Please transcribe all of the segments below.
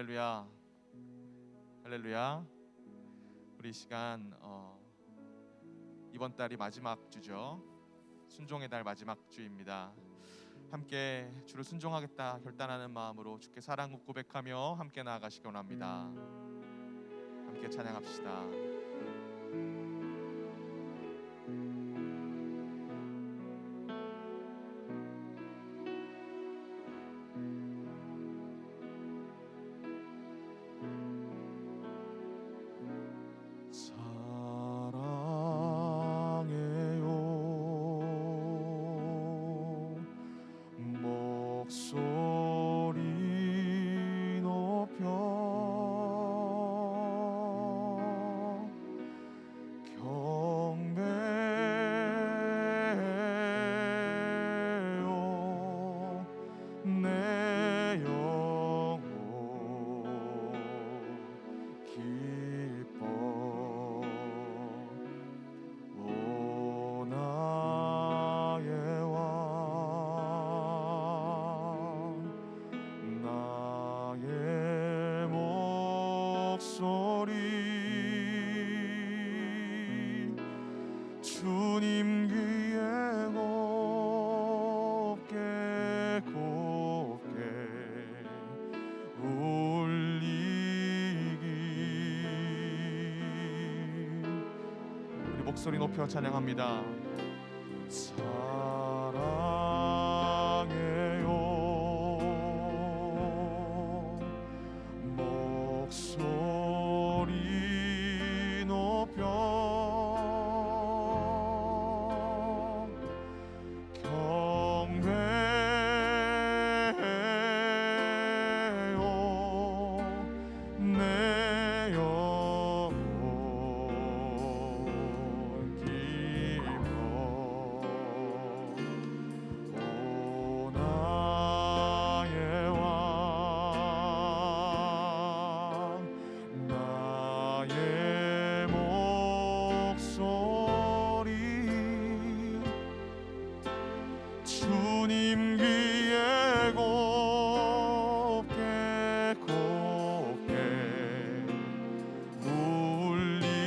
할렐루야, 할렐루야. 우리 이 시간 이번 달이 마지막 주죠. 순종의 달 마지막 주입니다. 함께 주를 순종하겠다 결단하는 마음으로 주께 사랑 고백하며 함께 나아가시기 원합니다. 함께 찬양합시다. 목소리 높여 경배요 내 영혼 기뻐 오 나의 나의 목소리 주님 귀에 곱게 곱게 울리기 우리 목소리 높여 찬양합니다. 목소리 높여 경배요 내 영혼 기뻐 오 나의 왕 나의 목소리 주님 귀에 곱게 곱게 울리기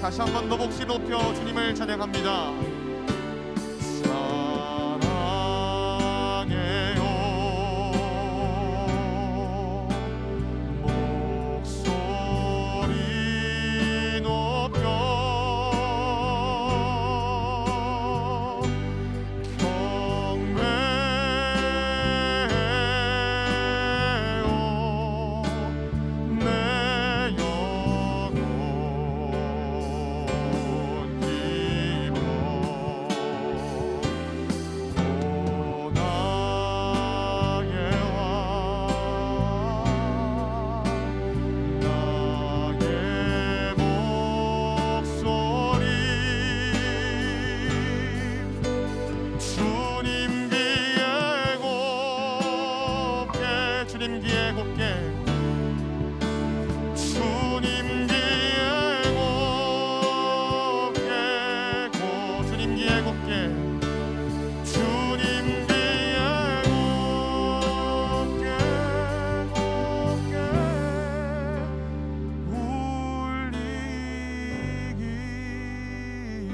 다시 한 번 더 목소리 높여 주님을 찬양합니다. 사랑해요 목소리 높여 경배요 내 영혼 기뻐 오 나의 왕 나의 목소리 주님 귀에 곱게 주님 귀에 곱게 주님 귀에 곱게 주님 귀에 곱게 주님 귀에 곱게 곱게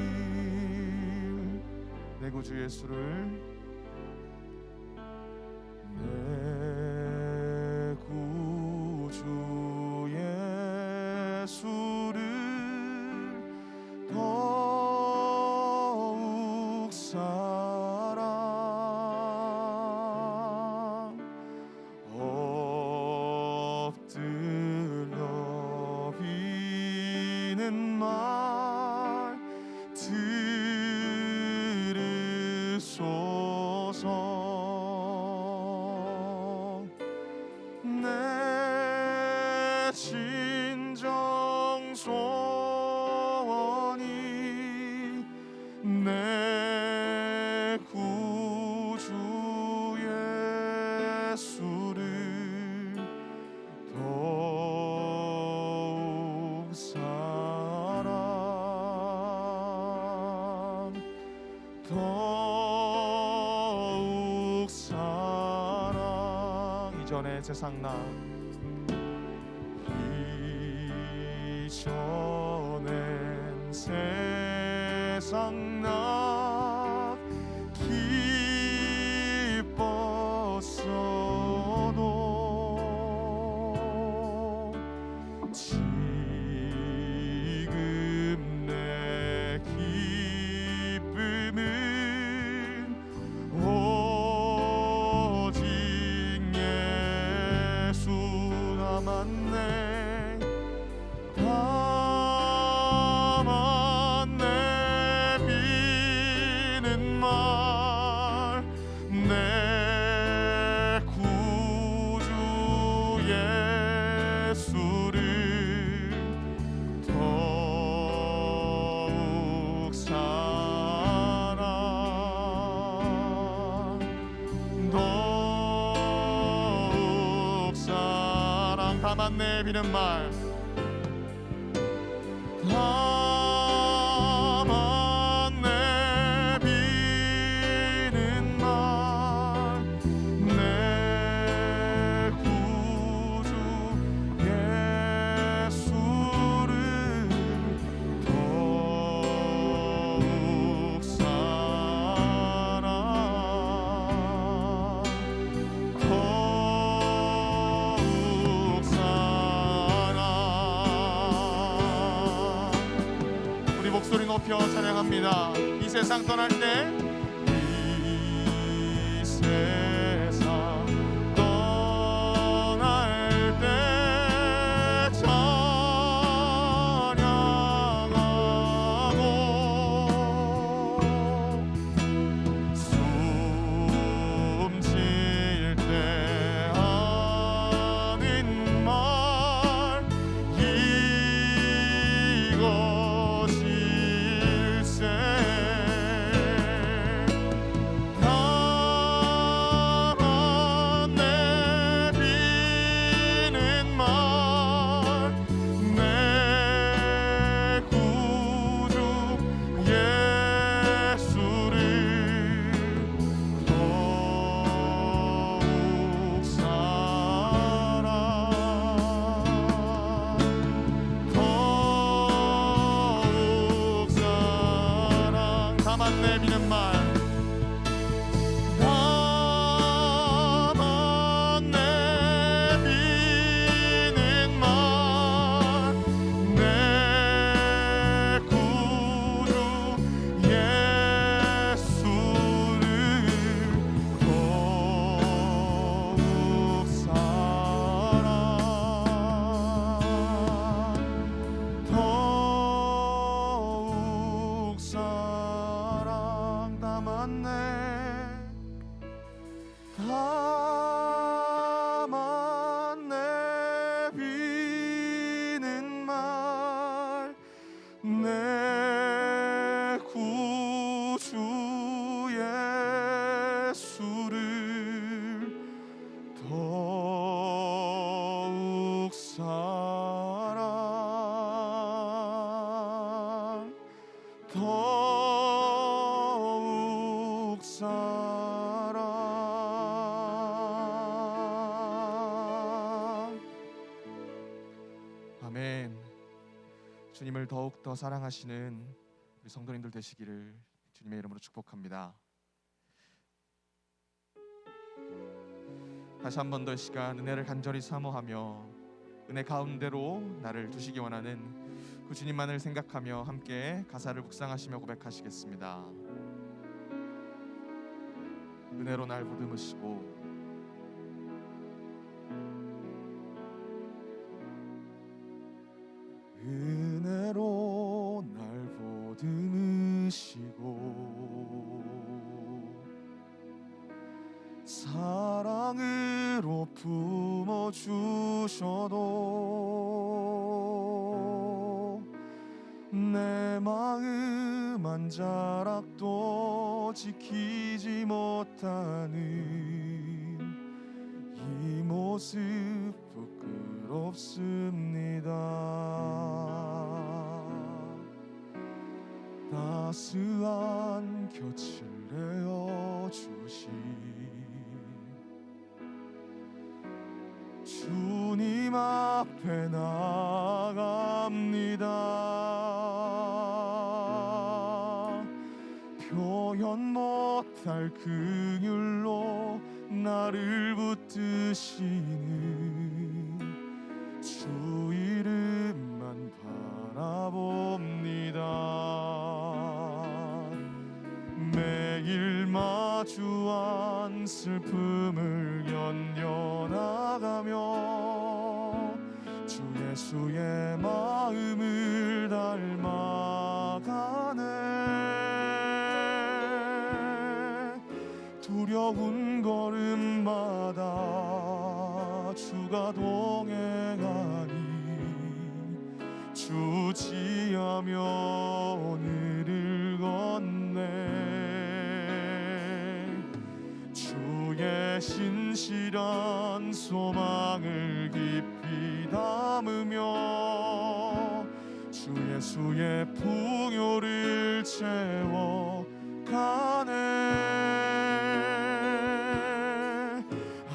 울리길 내 구주 예수를 내 구주 예수를 더욱 사랑 엎드려 비는 말 들으소서 이전의 세상 나 이전엔 세상 나 기뻤어도 지금 내 기쁨은 오직 예수 남았네. 다만 내비는 말 내 구주 예수를 더욱 사랑 더욱 사랑. 다만 내비는 말 다만 내비는 말 내 구주 예수를 더욱 사랑 더욱 사랑. 우리 목소리 높여 찬양합니다. 이 세상 떠날 때 이 세상 떠날 때 찬양하고 숨 쉴 때 하는 말 이것일세. 다만 내비는 말 내 구주 예수를 더욱 사랑 더욱 사랑. 다만 내비는 말 다만 내비는 말 내 구주 예수를 더욱 사랑 더욱 사랑. 다만 내비는 말 내 구주 예수를 더욱 사랑 더욱 사랑. 아멘. 주님을 더욱 더 사랑하시는 우리 성도님들 되시기를 주님의 이름으로 축복합니다. 다시 한 번 더 시간 은혜를 간절히 사모하며 은혜 가운데로 나를 두시기 원하는 그 주님만을 생각하며 함께 가사를 묵상하시며 고백하시겠습니다. 은혜로 날 보듬으시고 은혜로 날 보듬으시고 사랑으로 품어주셔도 내 마음 한 자락도 지키지 못하는 이 모습 부끄럽습니다. 따스한 곁을 내어주신 주님 앞에 나아갑니다. 표현 못할 긍휼로 나를 붙드시는 주 이름만 바라봅니다. 매일 마주한 슬픔을 견뎌나가며 주 예수의 마음을 닮아가네. 두려운 걸음마다 주가 동행하니 주지하며 오늘을 걷네. 주의 신실한 소망을 깊이 담으며 주 예수의 풍요를 채워가네.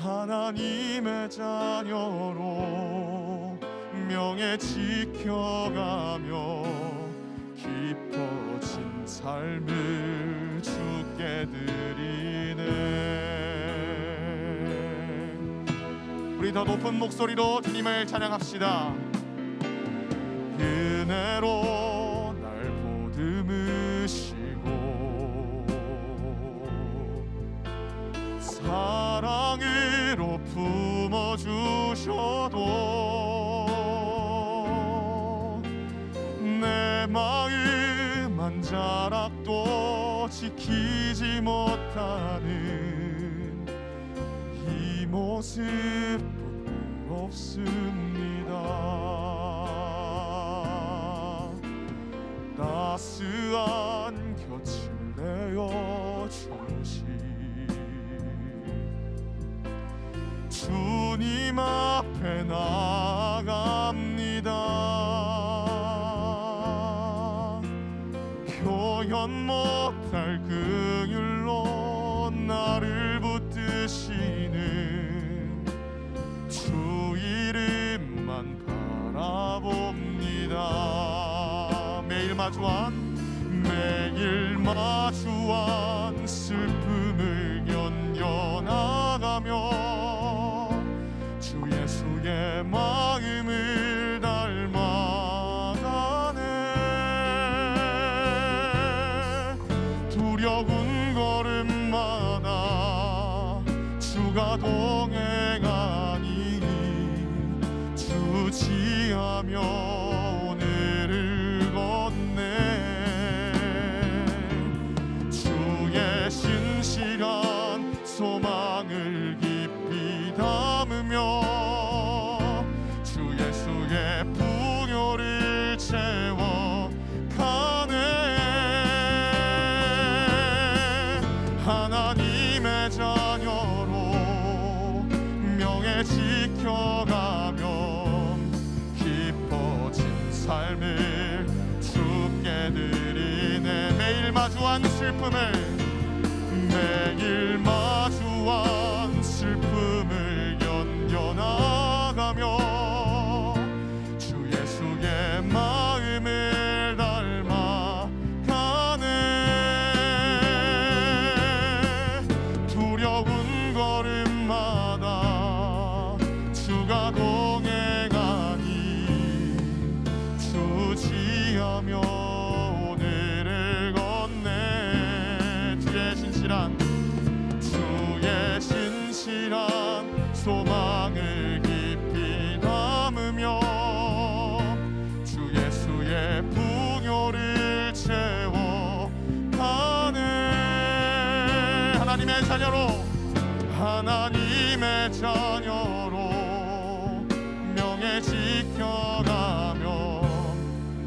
하나님의 자녀로 명예 지켜가며 깊어진 삶을 주께 드리네. 우리 더 높은 목소리로 주님을 찬양합시다. 은혜로 날 보듬으시고 사랑으로 품어주셔도 내 마음 한 자락도 지키지 못하는 이 모습 부끄럽습니다. 따스한 곁을 내어주시 주님 앞에 나아갑니다. 표현 못할 긍휼로 나를 붙드시는 주 이름만 바라봅니다. 매일 마주한 슬픔을 견뎌나가며 주 예수의 마음을 닮아가네. 두려운 걸음마다 주가 동행하니 주지하며 오늘을 걷네. 주의 신실한 소망을 깊이 담으며 주 예수의 풍요를 채워가네. 하나님의 자녀로 명예 지켜가며 깊어진 삶을 주께 드리네. 매일 마주한 슬픔을 견뎌나가며 주 예수의 마음을 닮아가네. 두려운 걸음마다 주가 동행하니 주지하며 오늘을 걷네. 주의 신실한 소망을 깊이 담으며 주 예수의 풍요를 채워가네. 하나님의 자녀로 명예 지켜가며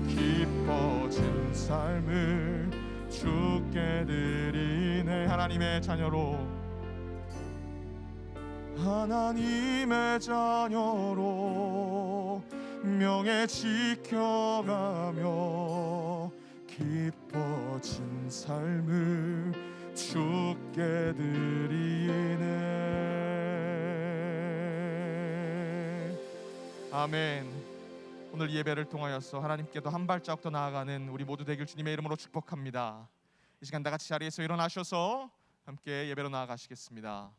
기뻐진 삶을 주께 드리네. 하나님의 자녀로 명예 지켜가며 기뻐진 삶을 주께 드리네. 아멘. 오늘 예배를 통하여서 하나님께도 한 발자국 더 나아가는 우리 모두 되길 주님의 이름으로 축복합니다. 이 시간 다 같이 자리에서 일어나셔서 함께 예배로 나아가시겠습니다.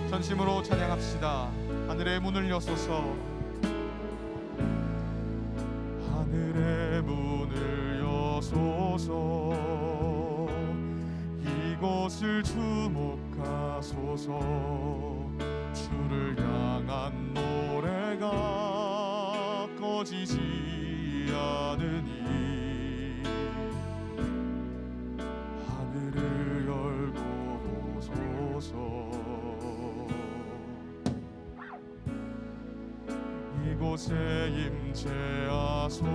전심으로 찬양합시다. 하늘의 문을 여소서. 하늘의 문을 여소서. 이곳을 주목하소서. 주를 향한 노래가 꺼지지 않으니 하늘을 열고 보소서. 이곳에 임재하소서.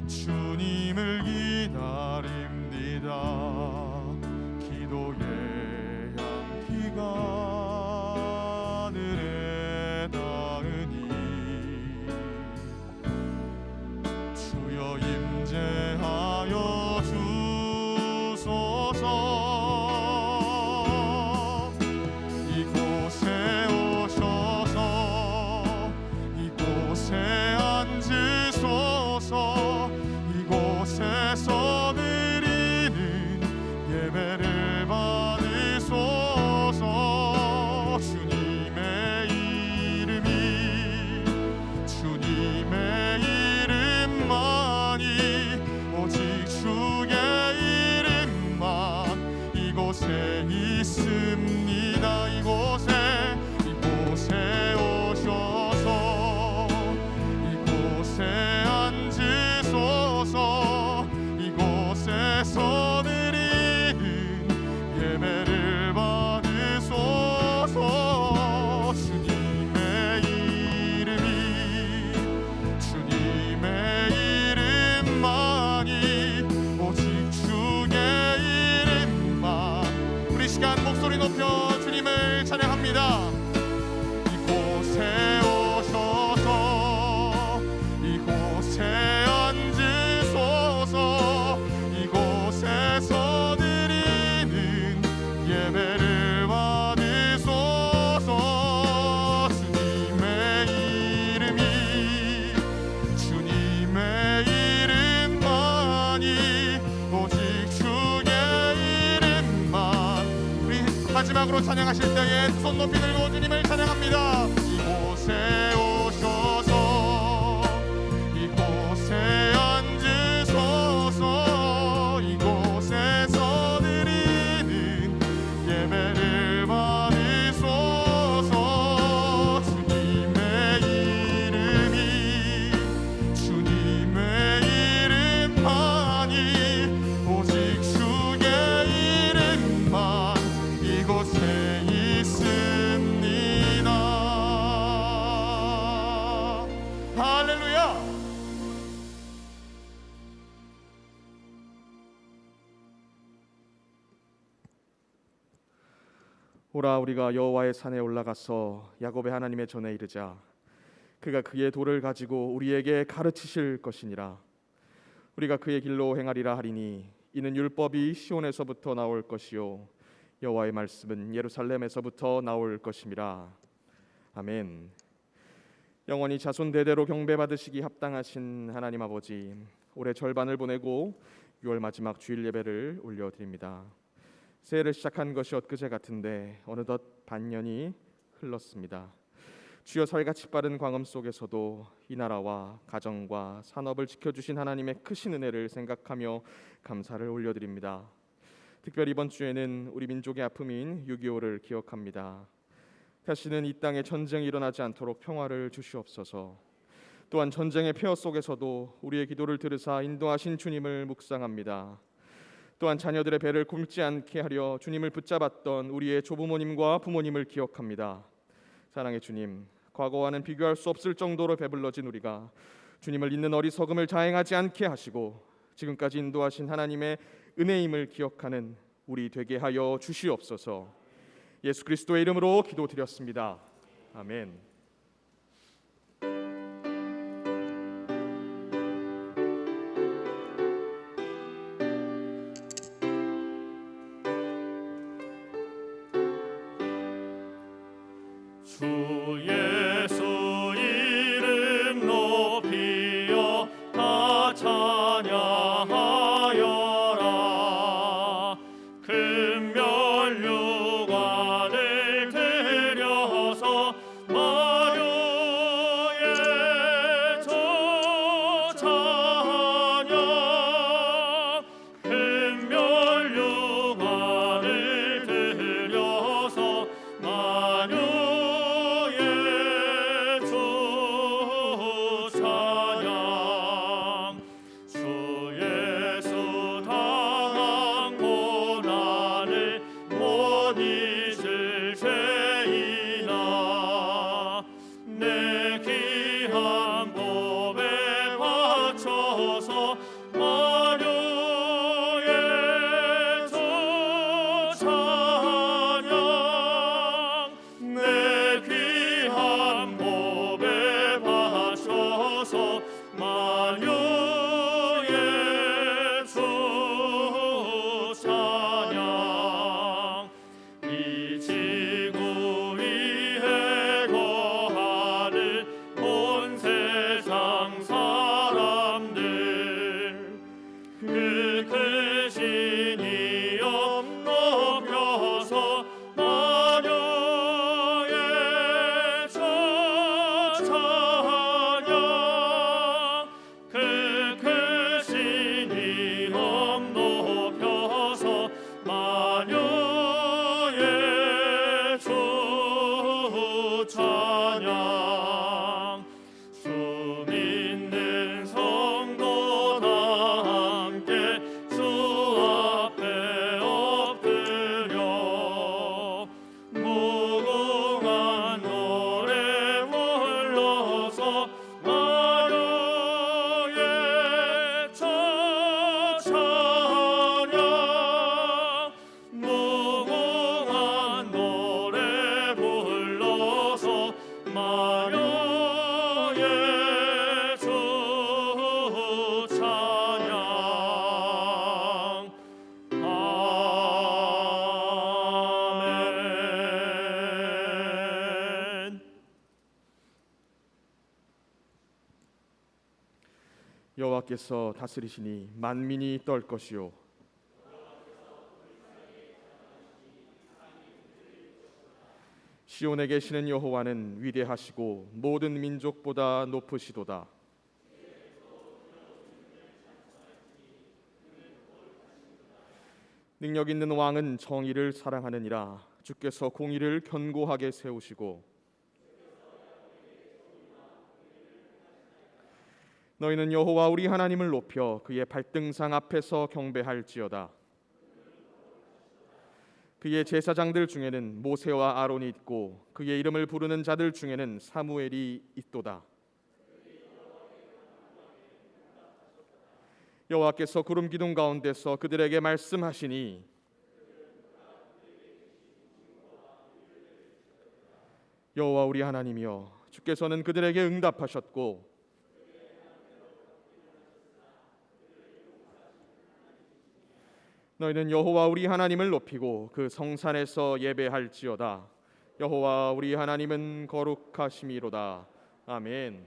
주님을 기다립니다. 기도의 향기가 하늘에 닿으니 주여 임재하여 주소서. 이곳에 오셔서 이곳에 앉으소서. 이곳에서 드리는 예배를 받으소서. 주님의 이름이 주님의 이름만이 오직 주의 이름만 이곳에 있습니다. 이곳에 오셔서 이곳에 앉으소서. 이곳에서 드리는 예배를 받으소서. 주님의 이름이 주님의 이름만이 오직 주의 이름만. 우리 시간 목소리 높여 주님을 찬양합니다. 이곳에 오셔서 이곳에 앉으소서. 이곳에서 드리는 예배를 받으소서. 주님의 이름이 주님의 이름만이 오직 주의 이름만. 우리 마지막으로 찬양하실 때에 두 손 높이 들고 주님을 찬양합니다. 이곳에 오셔서 이곳에 앉으소서. 이곳에서 드리는 예배를 받으소서. 주님의 이름이 주님의 이름만이 오직 주의 이름만 이곳에 있습니다. 할렐루야. 오라 우리가 여호와의 산에 올라가서 야곱의 하나님의 전에 이르자. 그가 그의 도를 가지고 우리에게 가르치실 것이니라. 우리가 그의 길로 행하리라 하리니 이는 율법이 시온에서부터 나올 것이요 여호와의 말씀은 예루살렘에서부터 나올 것임이라. 아멘. 영원히 자손 대대로 경배받으시기 합당하신 하나님 아버지, 올해 절반을 보내고 6월 마지막 주일 예배를 올려드립니다. 새해를 시작한 것이 엊그제 같은데 어느덧 반년이 흘렀습니다. 주여, 살같이 빠른 광음 속에서도 이 나라와 가정과 산업을 지켜주신 하나님의 크신 은혜를 생각하며 감사를 올려드립니다. 특별히 이번 주에는 우리 민족의 아픔인 6.25를 기억합니다. 다시는 이 땅에 전쟁이 일어나지 않도록 평화를 주시옵소서. 또한 전쟁의 폐허 속에서도 우리의 기도를 들으사 인도하신 주님을 묵상합니다. 또한 자녀들의 배를 굶지 않게 하려 주님을 붙잡았던 우리의 조부모님과 부모님을 기억합니다. 사랑의 주님, 과거와는 비교할 수 없을 정도로 배불러진 우리가 주님을 잊는 어리석음을 자행하지 않게 하시고 지금까지 인도하신 하나님의 은혜임을 기억하는 우리 되게 하여 주시옵소서. 예수 그리스도의 이름으로 기도드렸습니다. 아멘. 주 예수 이름 높이어 다 찬양하여라. 금멸 유관을 들여서 마려의 저 찬양. 금멸 유관을 들여서 마려의 여호와께서 다스리시니 만민이 떨 것이요 시온에 계시는 여호와는 위대하시고 모든 민족보다 높으시도다. 능력 있는 왕은 정의를 사랑하느니라. 주께서 공의를 견고하게 세우시고 너희는 여호와 우리 하나님을 높여 그의 발등상 앞에서 경배할지어다. 그의 제사장들 중에는 모세와 아론이 있고 그의 이름을 부르는 자들 중에는 사무엘이 있도다. 여호와께서 구름 기둥 가운데서 그들에게 말씀하시니 여호와 우리 하나님이여 주께서는 그들에게 응답하셨고 너희는 여호와 우리 하나님을 높이고 그 성산에서 예배할지어다. 여호와 우리 하나님은 거룩하심이로다. 아멘.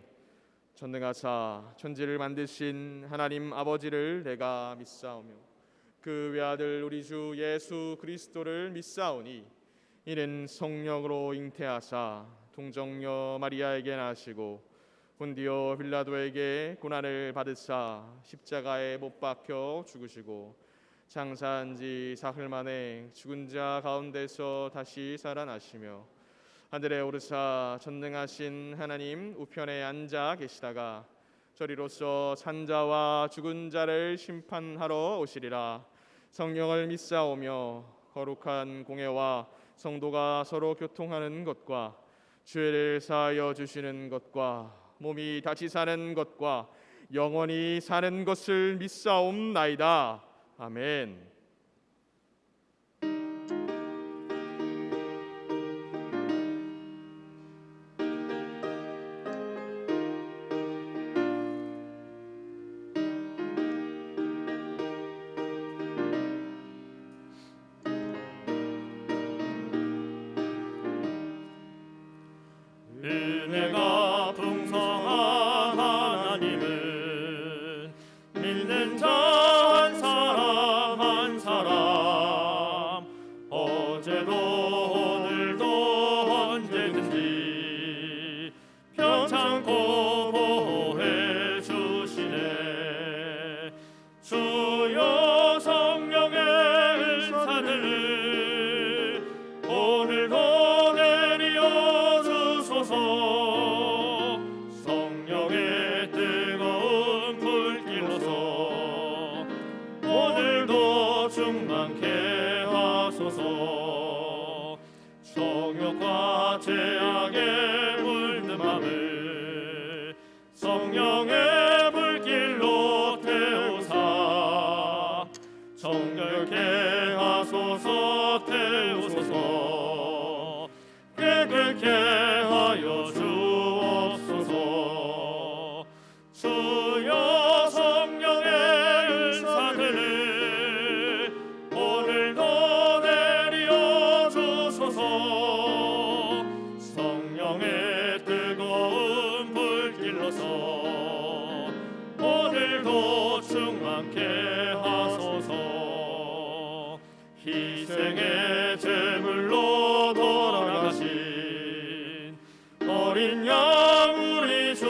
전능하사 천지를 만드신 하나님 아버지를 내가 믿사오며 그 외아들 우리 주 예수 그리스도를 믿사오니 이는 성령으로 잉태하사 동정녀 마리아에게 나시고 본디오 빌라도에게 고난을 받으사 십자가에 못 박혀 죽으시고 장사한 지 사흘 만에 죽은 자 가운데서 다시 살아나시며 하늘에 오르사 전능하신 하나님 우편에 앉아 계시다가 저리로서 산자와 죽은 자를 심판하러 오시리라. 성령을 믿사오며 거룩한 공예와 성도가 서로 교통하는 것과 죄를 사하여 주시는 것과 몸이 다시 사는 것과 영원히 사는 것을 믿사옵나이다. 아멘. 은혜가 풍성한 하나님은 믿는 자 한 사람 한 사람 어제도 오늘도 언제든지 편찮고 보호해 주시네. 주여 성령의 은사를 오늘도 내리어 주소서. 성령의 뜨거운 불길로서 오늘도 충만케 하소서. 정욕과 죄악에 물든 맘을 성령의 불길로 태우사 정결케 하소서. 태우소서. 깨끗게 하여 주옵소서. 주여 성령의 은사를 오늘도 내리어 주소서. 성령의 뜨거운 불길로서 오늘도 충만케 하소서. 희생의 제물로 돌아가신 어린 양 우리 주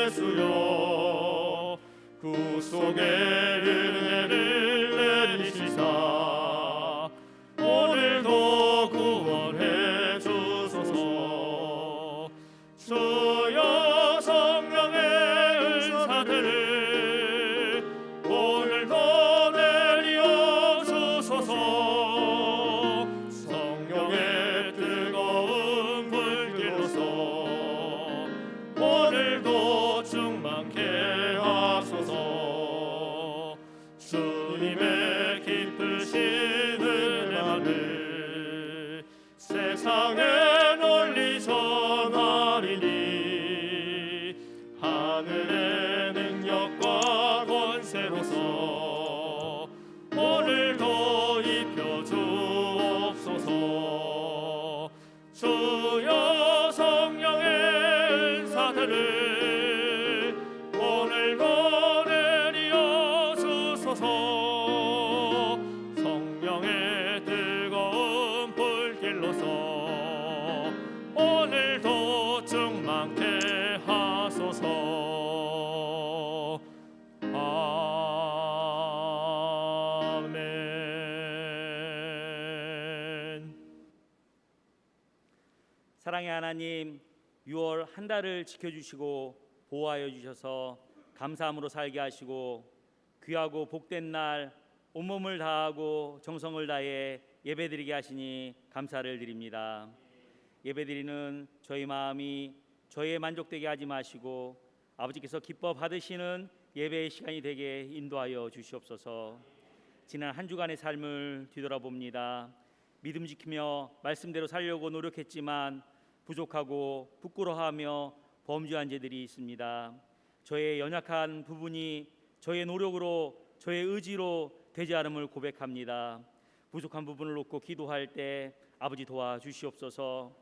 예수여, 구속의 은혜를 내리시사 오늘도 구원해 주소서. 주여 성령의 은사들을 오늘도 내리어 주소서. 성령의 뜨거운 불길로서 오늘도 충만케 하소서. 주님의 깊으신 은혜만을 세상에 널리 전하리니 하늘의 능력과 권세로서 오늘도 입혀 주옵소서. 주여 성령의 은사들을 오늘도 내리어 주소서. 성령의 뜨거운 불길로서 오늘도 충만케 하소서. 아멘. 사랑의 하나님, 6월 한 달을 지켜주시고 보호하여 주셔서 감사함으로 살게 하시고 귀하고 복된 날 온몸을 다하고 정성을 다해 예배드리게 하시니 감사를 드립니다. 예배드리는 저희 마음이 저희에 만족되게 하지 마시고 아버지께서 기뻐 받으시는 예배의 시간이 되게 인도하여 주시옵소서. 지난 한 주간의 삶을 뒤돌아봅니다. 믿음 지키며 말씀대로 살려고 노력했지만 부족하고 부끄러워하며 범죄한 죄들이 있습니다. 저의 연약한 부분이 저의 노력으로 저의 의지로 되지 않음을 고백합니다. 부족한 부분을 놓고 기도할 때 아버지 도와주시옵소서.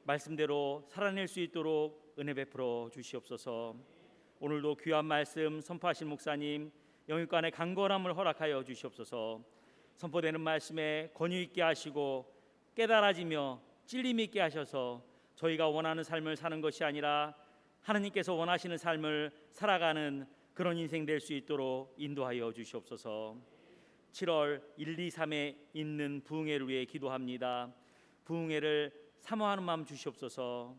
말씀대로 살아낼 수 있도록 은혜 베풀어 주시옵소서. 오늘도 귀한 말씀 선포하신 목사님 영육간의 강건함을 허락하여 주시옵소서. 선포되는 말씀에 권위 있게 하시고 깨달아지며 찔림 있게 하셔서 저희가 원하는 삶을 사는 것이 아니라 하나님께서 원하시는 삶을 살아가는 그런 인생 될 수 있도록 인도하여 주시옵소서. 7월 1, 2, 3에 있는 부흥회를 위해 기도합니다. 부흥회를 사모하는 마음 주시옵소서.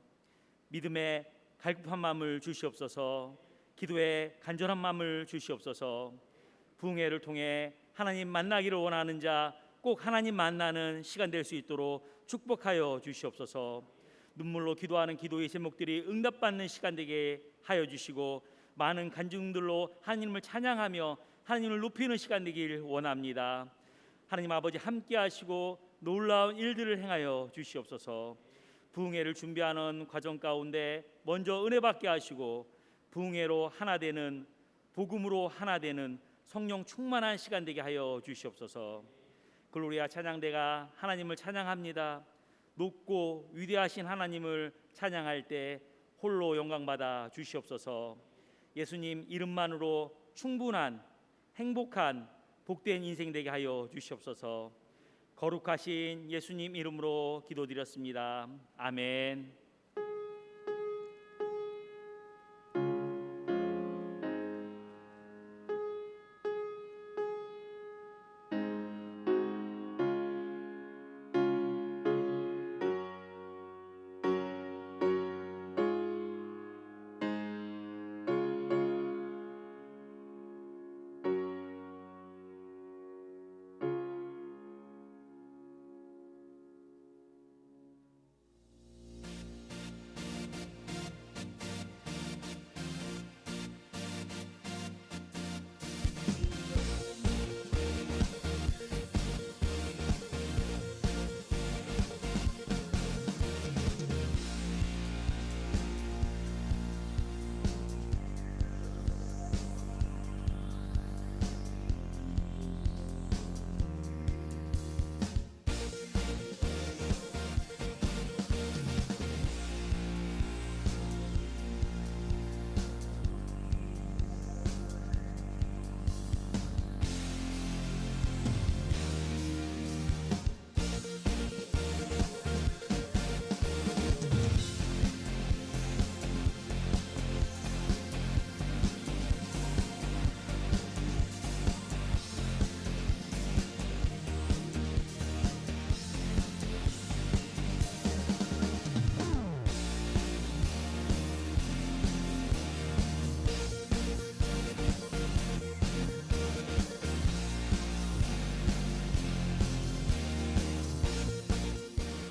믿음의 갈급한 마음을 주시옵소서. 기도의 간절한 마음을 주시옵소서. 부흥회를 통해 하나님 만나기를 원하는 자 꼭 하나님 만나는 시간 될 수 있도록 축복하여 주시옵소서. 눈물로 기도하는 기도의 제목들이 응답받는 시간 되게 하여 주시고 많은 간증들로 하나님을 찬양하며 하나님을 높이는 시간 되길 원합니다. 하나님 아버지 함께 하시고 놀라운 일들을 행하여 주시옵소서. 부흥회를 준비하는 과정 가운데 먼저 은혜 받게 하시고 부흥회로 하나 되는 복음으로 하나 되는 성령 충만한 시간 되게 하여 주시옵소서. 글로리아 찬양대가 하나님을 찬양합니다. 높고 위대하신 하나님을 찬양할 때 홀로 영광받아 주시옵소서. 예수님 이름만으로 충분한 행복한 복된 인생 되게 하여 주시옵소서. 거룩하신 예수님 이름으로 기도드렸습니다. 아멘.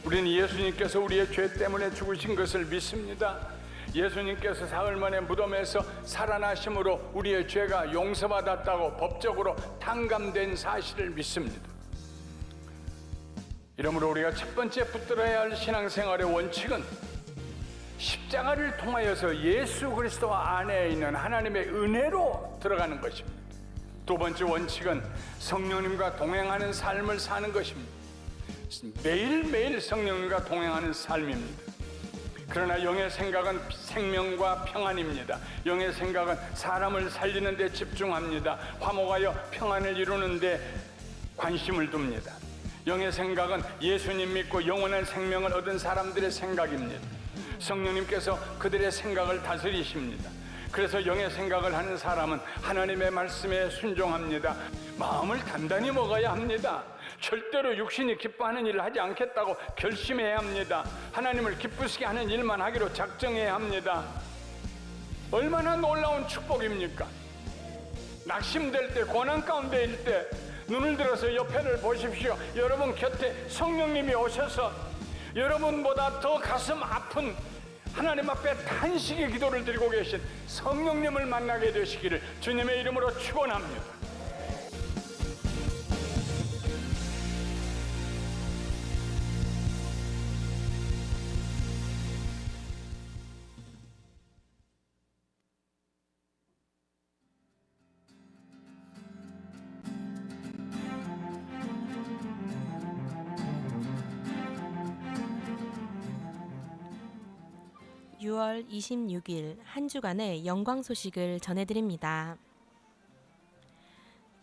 우리는 예수님께서 우리의 죄 때문에 죽으신 것을 믿습니다. 예수님께서 사흘 만에 무덤에서 살아나심으로 우리의 죄가 용서받았다고 법적으로 탕감된 사실을 믿습니다. 이러므로 우리가 첫 번째 붙들어야 할 신앙생활의 원칙은 십자가를 통하여서 예수 그리스도 안에 있는 하나님의 은혜로 들어가는 것입니다. 두 번째 원칙은 성령님과 동행하는 삶을 사는 것입니다. 매일매일 성령님과 동행하는 삶입니다. 그러나 영의 생각은 생명과 평안입니다. 영의 생각은 사람을 살리는 데 집중합니다. 화목하여 평안을 이루는 데 관심을 둡니다. 영의 생각은 예수님 믿고 영원한 생명을 얻은 사람들의 생각입니다. 성령님께서 그들의 생각을 다스리십니다. 그래서 영의 생각을 하는 사람은 하나님의 말씀에 순종합니다. 마음을 단단히 먹어야 합니다. 절대로 육신이 기뻐하는 일을 하지 않겠다고 결심해야 합니다. 하나님을 기쁘시게 하는 일만 하기로 작정해야 합니다. 얼마나 놀라운 축복입니까? 낙심될 때, 고난 가운데일 때 눈을 들어서 옆에를 보십시오. 여러분 곁에 성령님이 오셔서 여러분보다 더 가슴 아픈 하나님 앞에 탄식의 기도를 드리고 계신 성령님을 만나게 되시기를 주님의 이름으로 축원합니다. (6월 26일) 한 주간의 영광 소식을 전해드립니다.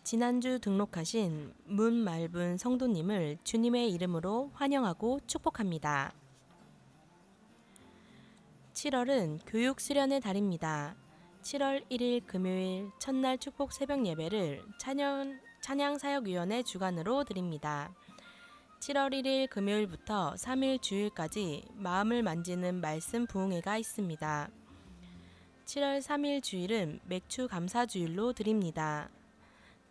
지난주 등록하신 문말분 성도님을 주님의 이름으로 환영하고 축복합니다. 7월은 교육 수련의 달입니다. 7월 1일 금요일 첫날 축복 새벽 예배를 찬양사역위원회 주관으로 드립니다. 7월 1일 금요일부터 3일 주일까지 마음을 만지는 말씀 부흥회가 있습니다. 7월 3일 주일은 맥주 감사주일로 드립니다.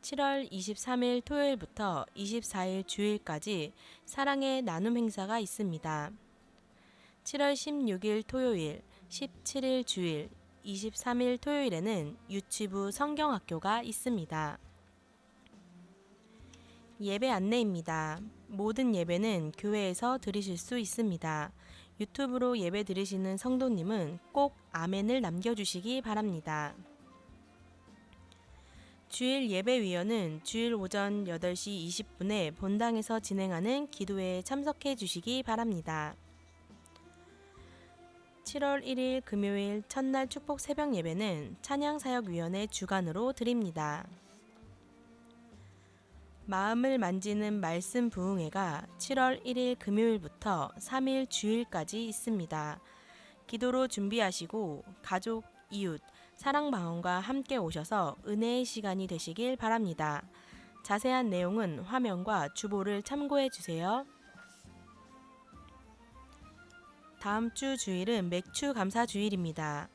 7월 23일 토요일부터 24일 주일까지 사랑의 나눔 행사가 있습니다. 7월 16일 토요일, 17일 주일, 23일 토요일에는 유치부 성경학교가 있습니다. 예배 안내입니다. 모든 예배는 교회에서 들으실 수 있습니다. 유튜브로 예배 들으시는 성도님은 꼭 아멘을 남겨주시기 바랍니다. 주일 예배위원은 주일 오전 8시 20분에 본당에서 진행하는 기도회에 참석해 주시기 바랍니다. 7월 1일 금요일 첫날 축복 새벽 예배는 찬양사역위원회 주관으로 드립니다. 마음을 만지는 말씀 부흥회가 7월 1일 금요일부터 3일 주일까지 있습니다. 기도로 준비하시고 가족, 이웃, 사랑방언과 함께 오셔서 은혜의 시간이 되시길 바랍니다. 자세한 내용은 화면과 주보를 참고해 주세요. 다음 주 주일은 맥주 감사 주일입니다.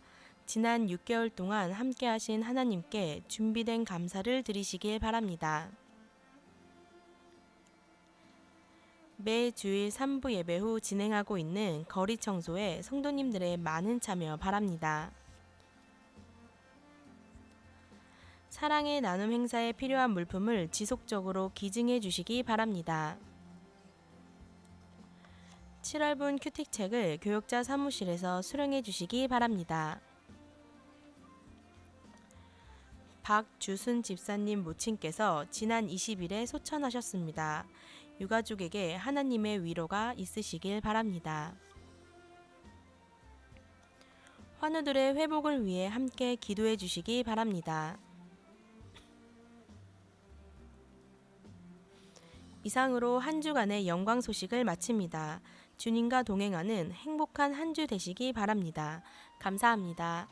지난 6개월 동안 함께 하신 하나님께 준비된 감사를 드리시길 바랍니다. 매 주일 3부 예배 후 진행하고 있는 거리 청소에 성도님들의 많은 참여 바랍니다. 사랑의 나눔 행사에 필요한 물품을 지속적으로 기증해 주시기 바랍니다. 7월분 큐틱책을 교역자 사무실에서 수령해 주시기 바랍니다. 박주순 집사님 모친께서 지난 20일에 소천하셨습니다. 유가족에게 하나님의 위로가 있으시길 바랍니다. 환우들의 회복을 위해 함께 기도해 주시기 바랍니다. 이상으로 한 주간의 영광 소식을 마칩니다. 주님과 동행하는 행복한 한 주 되시기 바랍니다. 감사합니다.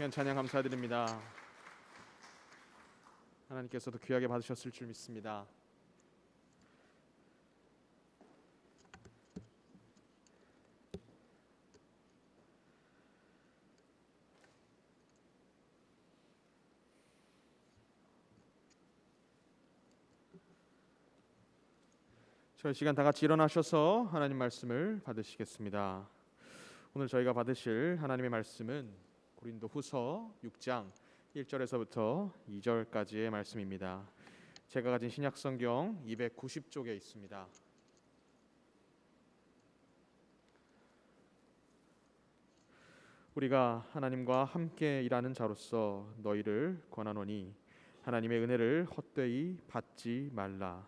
시간 찬양 감사드립니다. 하나님께서도 귀하게 받으셨을 줄 믿습니다. 저희 시간 다 같이 일어나셔서 하나님 말씀을 받으시겠습니다. 오늘 저희가 받으실 하나님의 말씀은 고린도후서 6장 1절에서부터 2절까지의 말씀입니다. 제가 가진 신약성경 290쪽에 있습니다. 우리가 하나님과 함께 일하는 자로서 너희를 권하노니 하나님의 은혜를 헛되이 받지 말라.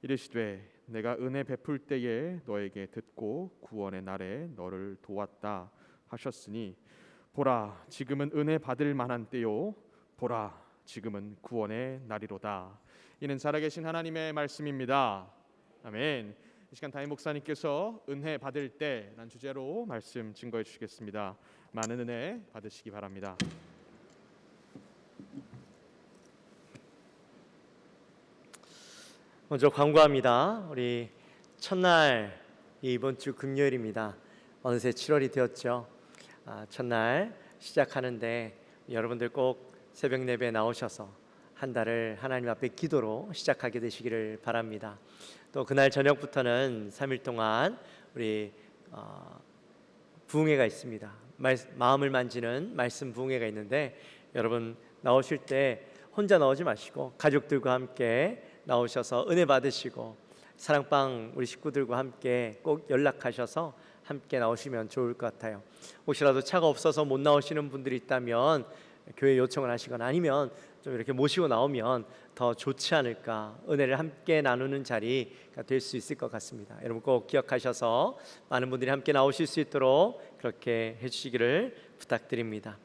이르시되 내가 은혜 베풀 때에 너에게 듣고 구원의 날에 너를 도왔다 하셨으니 보라 지금은 은혜 받을 만한 때요 보라 지금은 구원의 날이로다. 이는 살아계신 하나님의 말씀입니다. 아멘. 이 시간 담임 목사님께서 은혜 받을 때라는 주제로 말씀 증거해 주시겠습니다. 많은 은혜 받으시기 바랍니다. 먼저 광고합니다. 우리 첫날 이번 주 금요일입니다. 어느새 7월이 되었죠. 첫날 시작하는데 여러분들 꼭 새벽 예배에 나오셔서 한 달을 하나님 앞에 기도로 시작하게 되시기를 바랍니다. 또 그날 저녁부터는 3일 동안 우리 부흥회가 있습니다. 마음을 만지는 말씀 부흥회가 있는데 여러분 나오실 때 혼자 나오지 마시고 가족들과 함께 나오셔서 은혜 받으시고 사랑방 우리 식구들과 함께 꼭 연락하셔서 함께 나오시면 좋을 것 같아요. 혹시라도 차가 없어서 못 나오시는 분들이 있다면 교회 요청을 하시거나 아니면 좀 이렇게 모시고 나오면 더 좋지 않을까, 은혜를 함께 나누는 자리가 될 수 있을 것 같습니다. 여러분 꼭 기억하셔서 많은 분들이 함께 나오실 수 있도록 그렇게 해주시기를 부탁드립니다.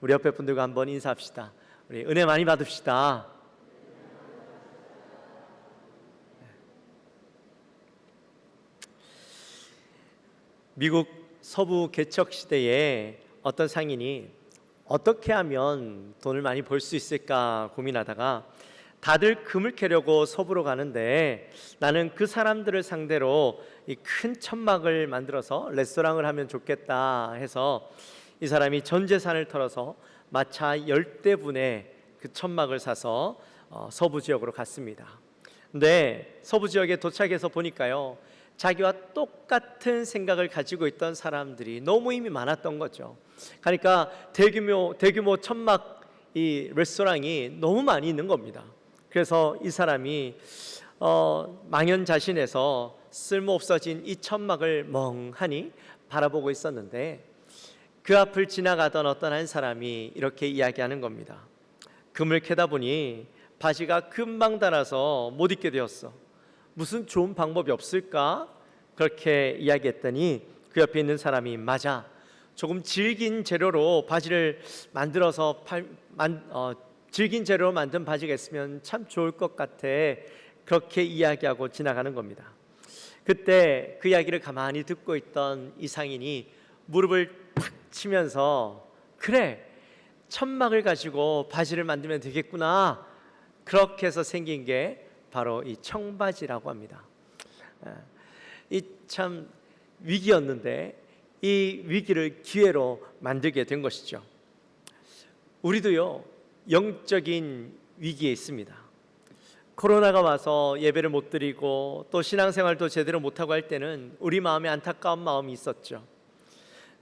우리 옆에 분들과 한번 인사합시다. 우리 은혜 많이 받읍시다. 미국 서부 개척 시대에 어떤 상인이 어떻게 하면 돈을 많이 벌 수 있을까 고민하다가 다들 금을 캐려고 서부로 가는데 나는 그 사람들을 상대로 이 큰 천막을 만들어서 레스토랑을 하면 좋겠다 해서 이 사람이 전 재산을 털어서 마차 10대분의 그 천막을 사서 서부 지역으로 갔습니다. 근데 서부 지역에 도착해서 보니까요, 자기와 똑같은 생각을 가지고 있던 사람들이 너무 이미 많았던 거죠. 그러니까 대규모 천막 이 레스토랑이 너무 많이 있는 겁니다. 그래서 이 사람이 망연자신해서 쓸모없어진 이 천막을 멍하니 바라보고 있었는데 그 앞을 지나가던 어떤 한 사람이 이렇게 이야기하는 겁니다. 금을 캐다 보니 바지가 금방 닳아서 못 입게 되었어. 무슨 좋은 방법이 없을까? 그렇게 이야기했더니 그 옆에 있는 사람이 맞아. 조금 질긴 재료로 바지를 만들어서 질긴 재료로 만든 바지가 있으면 참 좋을 것 같아. 그렇게 이야기하고 지나가는 겁니다. 그때 그 이야기를 가만히 듣고 있던 이 상인이 무릎을 탁 치면서 그래, 천막을 가지고 바지를 만들면 되겠구나. 그렇게 해서 생긴 게 바로 이 청바지라고 합니다. 이 참 위기였는데 이 위기를 기회로 만들게 된 것이죠. 우리도요, 영적인 위기에 있습니다. 코로나가 와서 예배를 못 드리고 또 신앙생활도 제대로 못하고 할 때는 우리 마음에 안타까운 마음이 있었죠.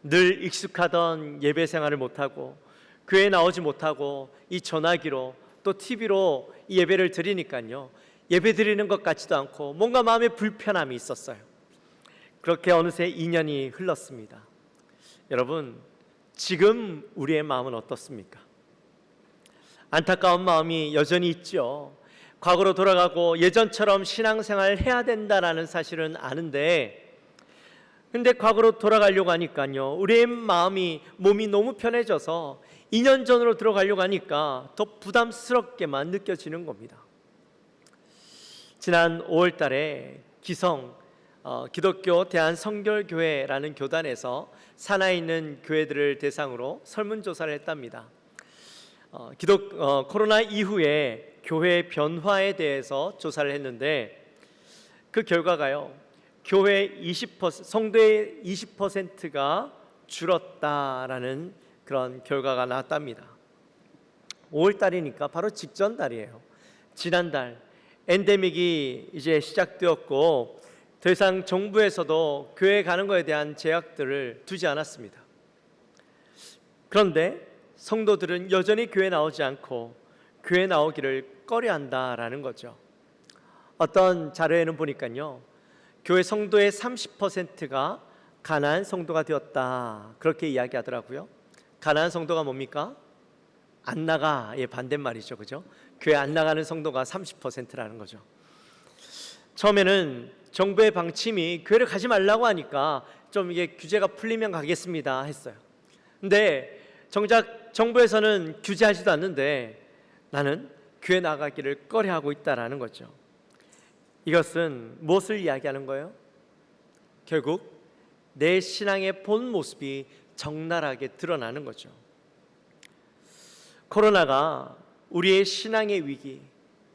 늘 익숙하던 예배 생활을 못하고 교회에 나오지 못하고 이 전화기로 또 TV로 이 예배를 드리니까요, 예배 드리는 것 같지도 않고 뭔가 마음에 불편함이 있었어요. 그렇게 어느새 2년이 흘렀습니다. 여러분, 지금 우리의 마음은 어떻습니까? 안타까운 마음이 여전히 있죠. 과거로 돌아가고 예전처럼 신앙생활을 해야 된다라는 사실은 아는데, 근데 과거로 돌아가려고 하니까요, 우리의 마음이, 몸이 너무 편해져서 2년 전으로 들어가려고 하니까 더 부담스럽게만 느껴지는 겁니다. 지난 5월 달에 기성 기독교 대한성결교회라는 교단에서 산하에 있는 교회들을 대상으로 설문조사를 했답니다. 코로나 이후에 교회 변화에 대해서 조사를 했는데 그 결과가요, 교회 20% 성도의 20%가 줄었다라는 그런 결과가 나왔답니다. 5월 달이니까 바로 직전 달이에요. 지난달 엔데믹이 이제 시작되었고 더 이상 정부에서도 교회 가는 것에 대한 제약들을 두지 않았습니다. 그런데 성도들은 여전히 교회 나오지 않고 교회 나오기를 꺼려한다라는 거죠. 어떤 자료에는 보니까요, 교회 성도의 30%가 가난한 성도가 되었다, 그렇게 이야기하더라고요. 가난한 성도가 뭡니까? 안 나가의 반대말이죠, 그죠? 교회 안 나가는 성도가 30%라는 거죠. 처음에는 정부의 방침이 교회를 가지 말라고 하니까 좀 이게 규제가 풀리면 가겠습니다 했어요. 근데 정작 정부에서는 규제하지도 않는데 나는 교회 나가기를 꺼려하고 있다라는 거죠. 이것은 무엇을 이야기하는 거예요? 결국 내 신앙의 본 모습이 적나라하게 드러나는 거죠. 코로나가 우리의 신앙의 위기,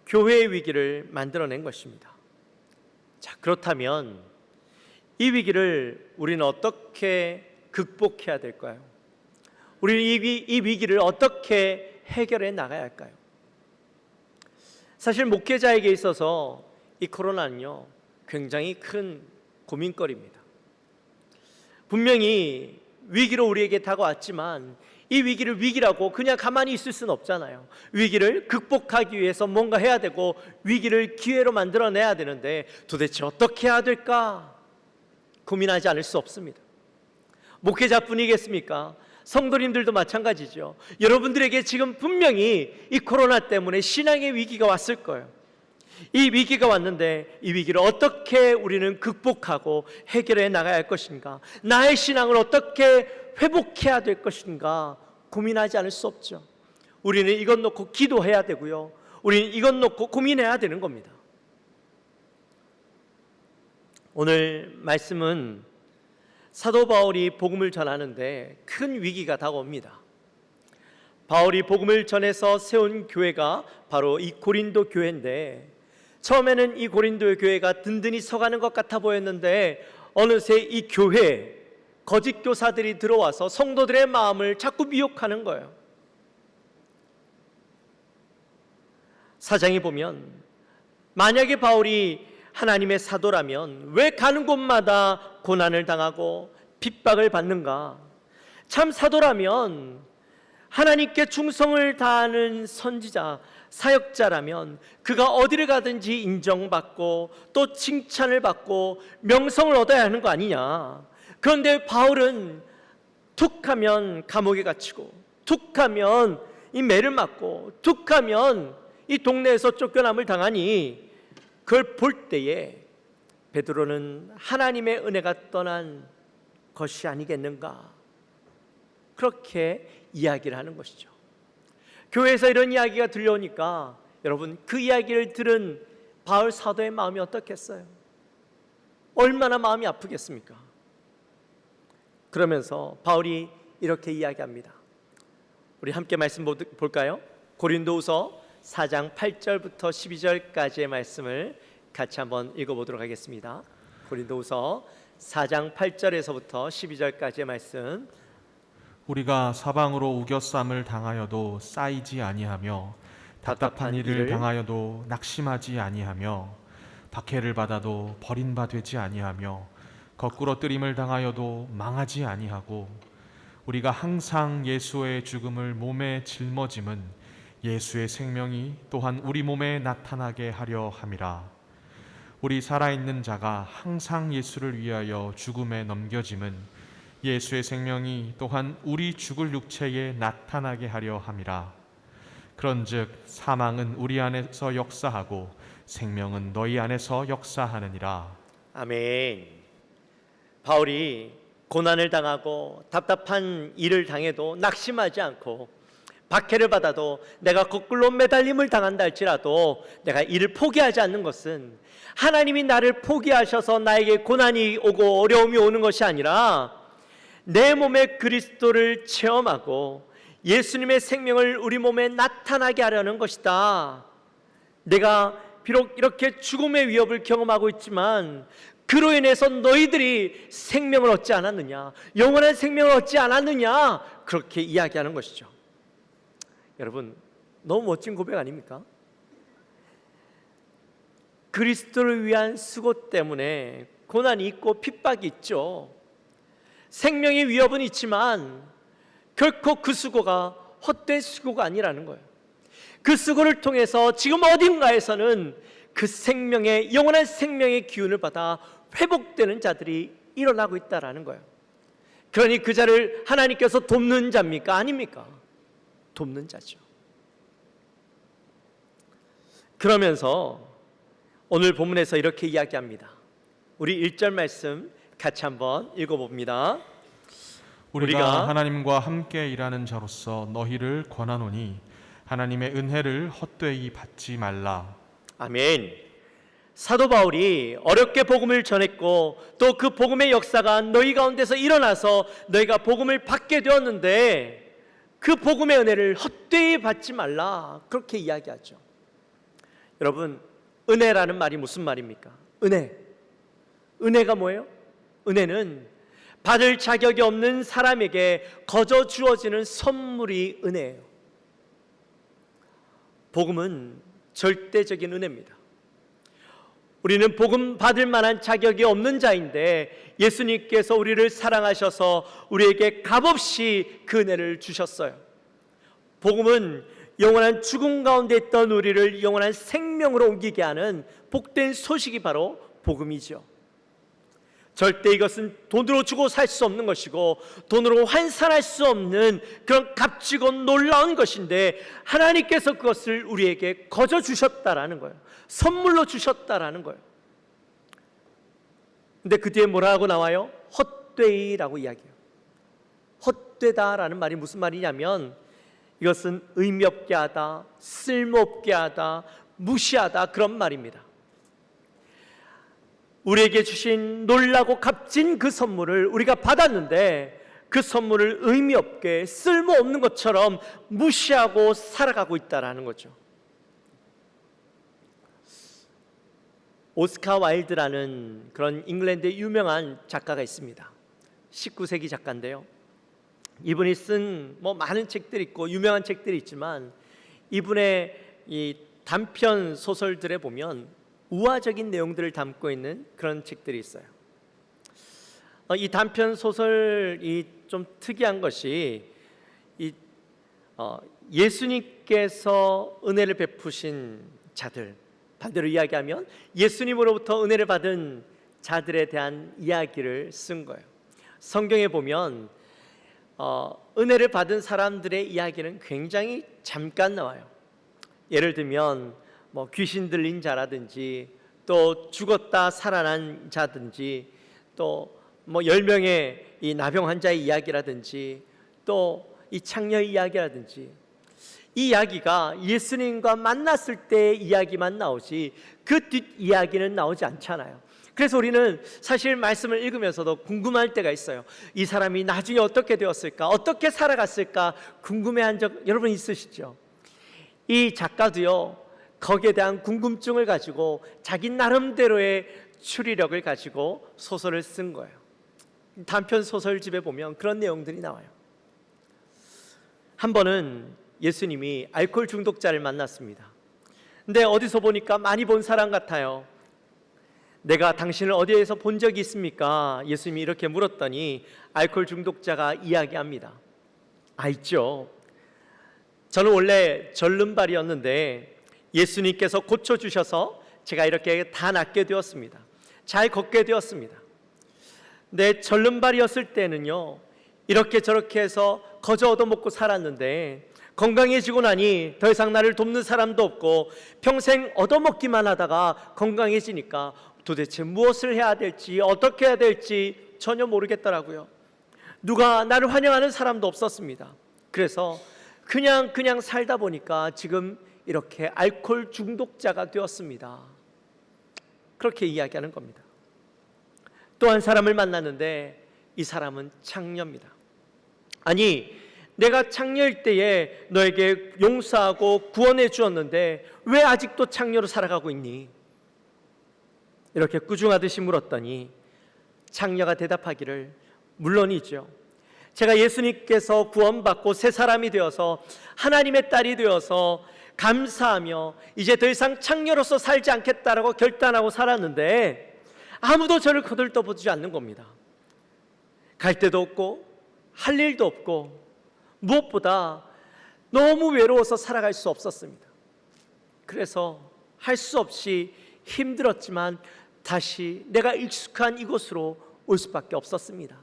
교회의 위기를 만들어낸 것입니다. 자, 그렇다면 이 위기를 우리는 어떻게 극복해야 될까요? 우리는 이 위기를 어떻게 해결해 나가야 할까요? 사실 목회자에게 있어서 이 코로나는요, 굉장히 큰 고민거리입니다. 분명히 위기로 우리에게 다가왔지만 이 위기를 위기라고 그냥 가만히 있을 수는 없잖아요. 위기를 극복하기 위해서 뭔가 해야 되고 위기를 기회로 만들어내야 되는데 도대체 어떻게 해야 될까 고민하지 않을 수 없습니다. 목회자뿐이겠습니까? 성도님들도 마찬가지죠. 여러분들에게 지금 분명히 이 코로나 때문에 신앙의 위기가 왔을 거예요. 이 위기가 왔는데 이 위기를 어떻게 우리는 극복하고 해결해 나가야 할 것인가, 나의 신앙을 어떻게 회복해야 될 것인가 고민하지 않을 수 없죠. 우리는 이것 놓고 기도해야 되고요, 우리는 이것 놓고 고민해야 되는 겁니다. 오늘 말씀은 사도 바울이 복음을 전하는데 큰 위기가 다가옵니다. 바울이 복음을 전해서 세운 교회가 바로 이 고린도 교회인데, 처음에는 이 고린도 교회가 든든히 서가는 것 같아 보였는데 어느새 이 교회에 거짓 교사들이 들어와서 성도들의 마음을 자꾸 미혹하는 거예요. 사장에 보면 만약에 바울이 하나님의 사도라면 왜 가는 곳마다 고난을 당하고 핍박을 받는가? 참 사도라면, 하나님께 충성을 다하는 선지자, 사역자라면 그가 어디를 가든지 인정받고 또 칭찬을 받고 명성을 얻어야 하는 거 아니냐. 그런데 바울은 툭하면 감옥에 갇히고, 툭하면 이 매를 맞고, 툭하면 이 동네에서 쫓겨남을 당하니 그걸 볼 때에 베드로는 하나님의 은혜가 떠난 것이 아니겠는가, 그렇게 이야기를 하는 것이죠. 교회에서 이런 이야기가 들려오니까 여러분, 그 이야기를 들은 바울 사도의 마음이 어떻겠어요? 얼마나 마음이 아프겠습니까? 그러면서 바울이 이렇게 이야기합니다. 우리 함께 말씀 볼까요? 고린도후서 4장 8절부터 12절까지의 말씀을 같이 한번 읽어보도록 하겠습니다. 고린도후서 4장 8절에서부터 12절까지의 말씀. 우리가 사방으로 우겨쌈을 당하여도 쌓이지 아니하며 답답한 일을 당하여도 낙심하지 아니하며 박해를 받아도 버린 바 되지 아니하며 거꾸로 뜨림을 당하여도 망하지 아니하고 우리가 항상 예수의 죽음을 몸에 짊어짐은 예수의 생명이 또한 우리 몸에 나타나게 하려 함이라. 우리 살아있는 자가 항상 예수를 위하여 죽음에 넘겨짐은 예수의 생명이 또한 우리 죽을 육체에 나타나게 하려 함이라. 그런즉 사망은 우리 안에서 역사하고 생명은 너희 안에서 역사하느니라. 아멘. 바울이 고난을 당하고 답답한 일을 당해도 낙심하지 않고 박해를 받아도 내가 거꾸로 매달림을 당한다 할지라도 내가 이를 포기하지 않는 것은 하나님이 나를 포기하셔서 나에게 고난이 오고 어려움이 오는 것이 아니라 내 몸에 그리스도를 체험하고 예수님의 생명을 우리 몸에 나타나게 하려는 것이다. 내가 비록 이렇게 죽음의 위협을 경험하고 있지만 그로 인해서 너희들이 생명을 얻지 않았느냐, 영원한 생명을 얻지 않았느냐, 그렇게 이야기하는 것이죠. 여러분, 너무 멋진 고백 아닙니까? 그리스도를 위한 수고 때문에 고난이 있고 핍박이 있죠. 생명의 위협은 있지만 결코 그 수고가 헛된 수고가 아니라는 거예요. 그 수고를 통해서 지금 어딘가에서는 그 생명의, 영원한 생명의 기운을 받아 회복되는 자들이 일어나고 있다라는 거예요. 그러니 그 자를 하나님께서 돕는 자입니까? 아닙니까? 돕는 자죠. 그러면서 오늘 본문에서 이렇게 이야기합니다. 우리 1절 말씀 같이 한번 읽어봅니다. 우리가 하나님과 함께 일하는 자로서 너희를 권하노니 하나님의 은혜를 헛되이 받지 말라. 아멘. 사도 바울이 어렵게 복음을 전했고 또 그 복음의 역사가 너희 가운데서 일어나서 너희가 복음을 받게 되었는데 그 복음의 은혜를 헛되이 받지 말라, 그렇게 이야기하죠. 여러분, 은혜라는 말이 무슨 말입니까? 은혜가 뭐예요? 은혜는 받을 자격이 없는 사람에게 거저 주어지는 선물이 은혜예요. 복음은 절대적인 은혜입니다. 우리는 복음 받을 만한 자격이 없는 자인데 예수님께서 우리를 사랑하셔서 우리에게 값없이 그 은혜를 주셨어요. 복음은 영원한 죽음 가운데 있던 우리를 영원한 생명으로 옮기게 하는 복된 소식이 바로 복음이죠. 절대 이것은 돈으로 주고 살 수 없는 것이고 돈으로 환산할 수 없는 그런 값지고 놀라운 것인데 하나님께서 그것을 우리에게 거저 주셨다라는 거예요. 선물로 주셨다라는 거예요. 근데 그 뒤에 뭐라고 나와요? 헛되이라고 이야기해요. 헛되다라는 말이 무슨 말이냐면 이것은 의미 없게 하다, 쓸모없게 하다, 무시하다, 그런 말입니다. 우리에게 주신 놀라고 값진 그 선물을 우리가 받았는데 그 선물을 의미 없게 쓸모없는 것처럼 무시하고 살아가고 있다라는 거죠. 오스카 와일드라는 그런 잉글랜드의 유명한 작가가 있습니다. 19세기 작가인데요. 이분이 쓴 많은 책들이 있고 유명한 책들이 있지만 이분의 이 단편 소설들에 보면 우화적인 내용들을 담고 있는 그런 책들이 있어요. 이 단편 소설이 좀 특이한 것이 예수님께서 은혜를 베푸신 자들, 반대로 이야기하면 예수님으로부터 은혜를 받은 자들에 대한 이야기를 쓴 거예요. 성경에 보면 은혜를 받은 사람들의 이야기는 굉장히 잠깐 나와요. 예를 들면 귀신 들린 자라든지 또 죽었다 살아난 자든지 또 10명의 이 나병 환자의 이야기라든지 또 이 창녀의 이야기라든지 이 이야기가 예수님과 만났을 때의 이야기만 나오지 그 뒷 이야기는 나오지 않잖아요. 그래서 우리는 사실 말씀을 읽으면서도 궁금할 때가 있어요. 이 사람이 나중에 어떻게 되었을까? 어떻게 살아갔을까? 궁금해한 적 여러분 있으시죠? 이 작가도요, 거기에 대한 궁금증을 가지고 자기 나름대로의 추리력을 가지고 소설을 쓴 거예요. 단편 소설집에 보면 그런 내용들이 나와요. 한 번은 예수님이 알코올 중독자를 만났습니다. 근데 어디서 보니까 많이 본 사람 같아요. 내가 당신을 어디에서 본 적이 있습니까? 예수님이 이렇게 물었더니 알코올 중독자가 이야기합니다. 있죠. 저는 원래 절름발이었는데 예수님께서 고쳐주셔서 제가 이렇게 다 낫게 되었습니다. 잘 걷게 되었습니다. 내 절름발이었을 때는요, 이렇게 저렇게 해서 거저 얻어먹고 살았는데 건강해지고 나니 더 이상 나를 돕는 사람도 없고 평생 얻어먹기만 하다가 건강해지니까 도대체 무엇을 해야 될지 어떻게 해야 될지 전혀 모르겠더라고요. 누가 나를 환영하는 사람도 없었습니다. 그래서 그냥 살다 보니까 지금 이렇게 알코올 중독자가 되었습니다. 그렇게 이야기하는 겁니다. 또 한 사람을 만났는데 이 사람은 창녀입니다. 아니, 내가 창녀일 때에 너에게 용서하고 구원해 주었는데 왜 아직도 창녀로 살아가고 있니? 이렇게 꾸중하듯이 물었더니 창녀가 대답하기를, 물론이죠. 제가 예수님께서 구원받고 새 사람이 되어서 하나님의 딸이 되어서 감사하며 이제 더 이상 창녀로서 살지 않겠다라고 결단하고 살았는데 아무도 저를 거들떠보지 않는 겁니다. 갈 데도 없고 할 일도 없고 무엇보다 너무 외로워서 살아갈 수 없었습니다. 그래서 할 수 없이 힘들었지만 다시 내가 익숙한 이곳으로 올 수밖에 없었습니다.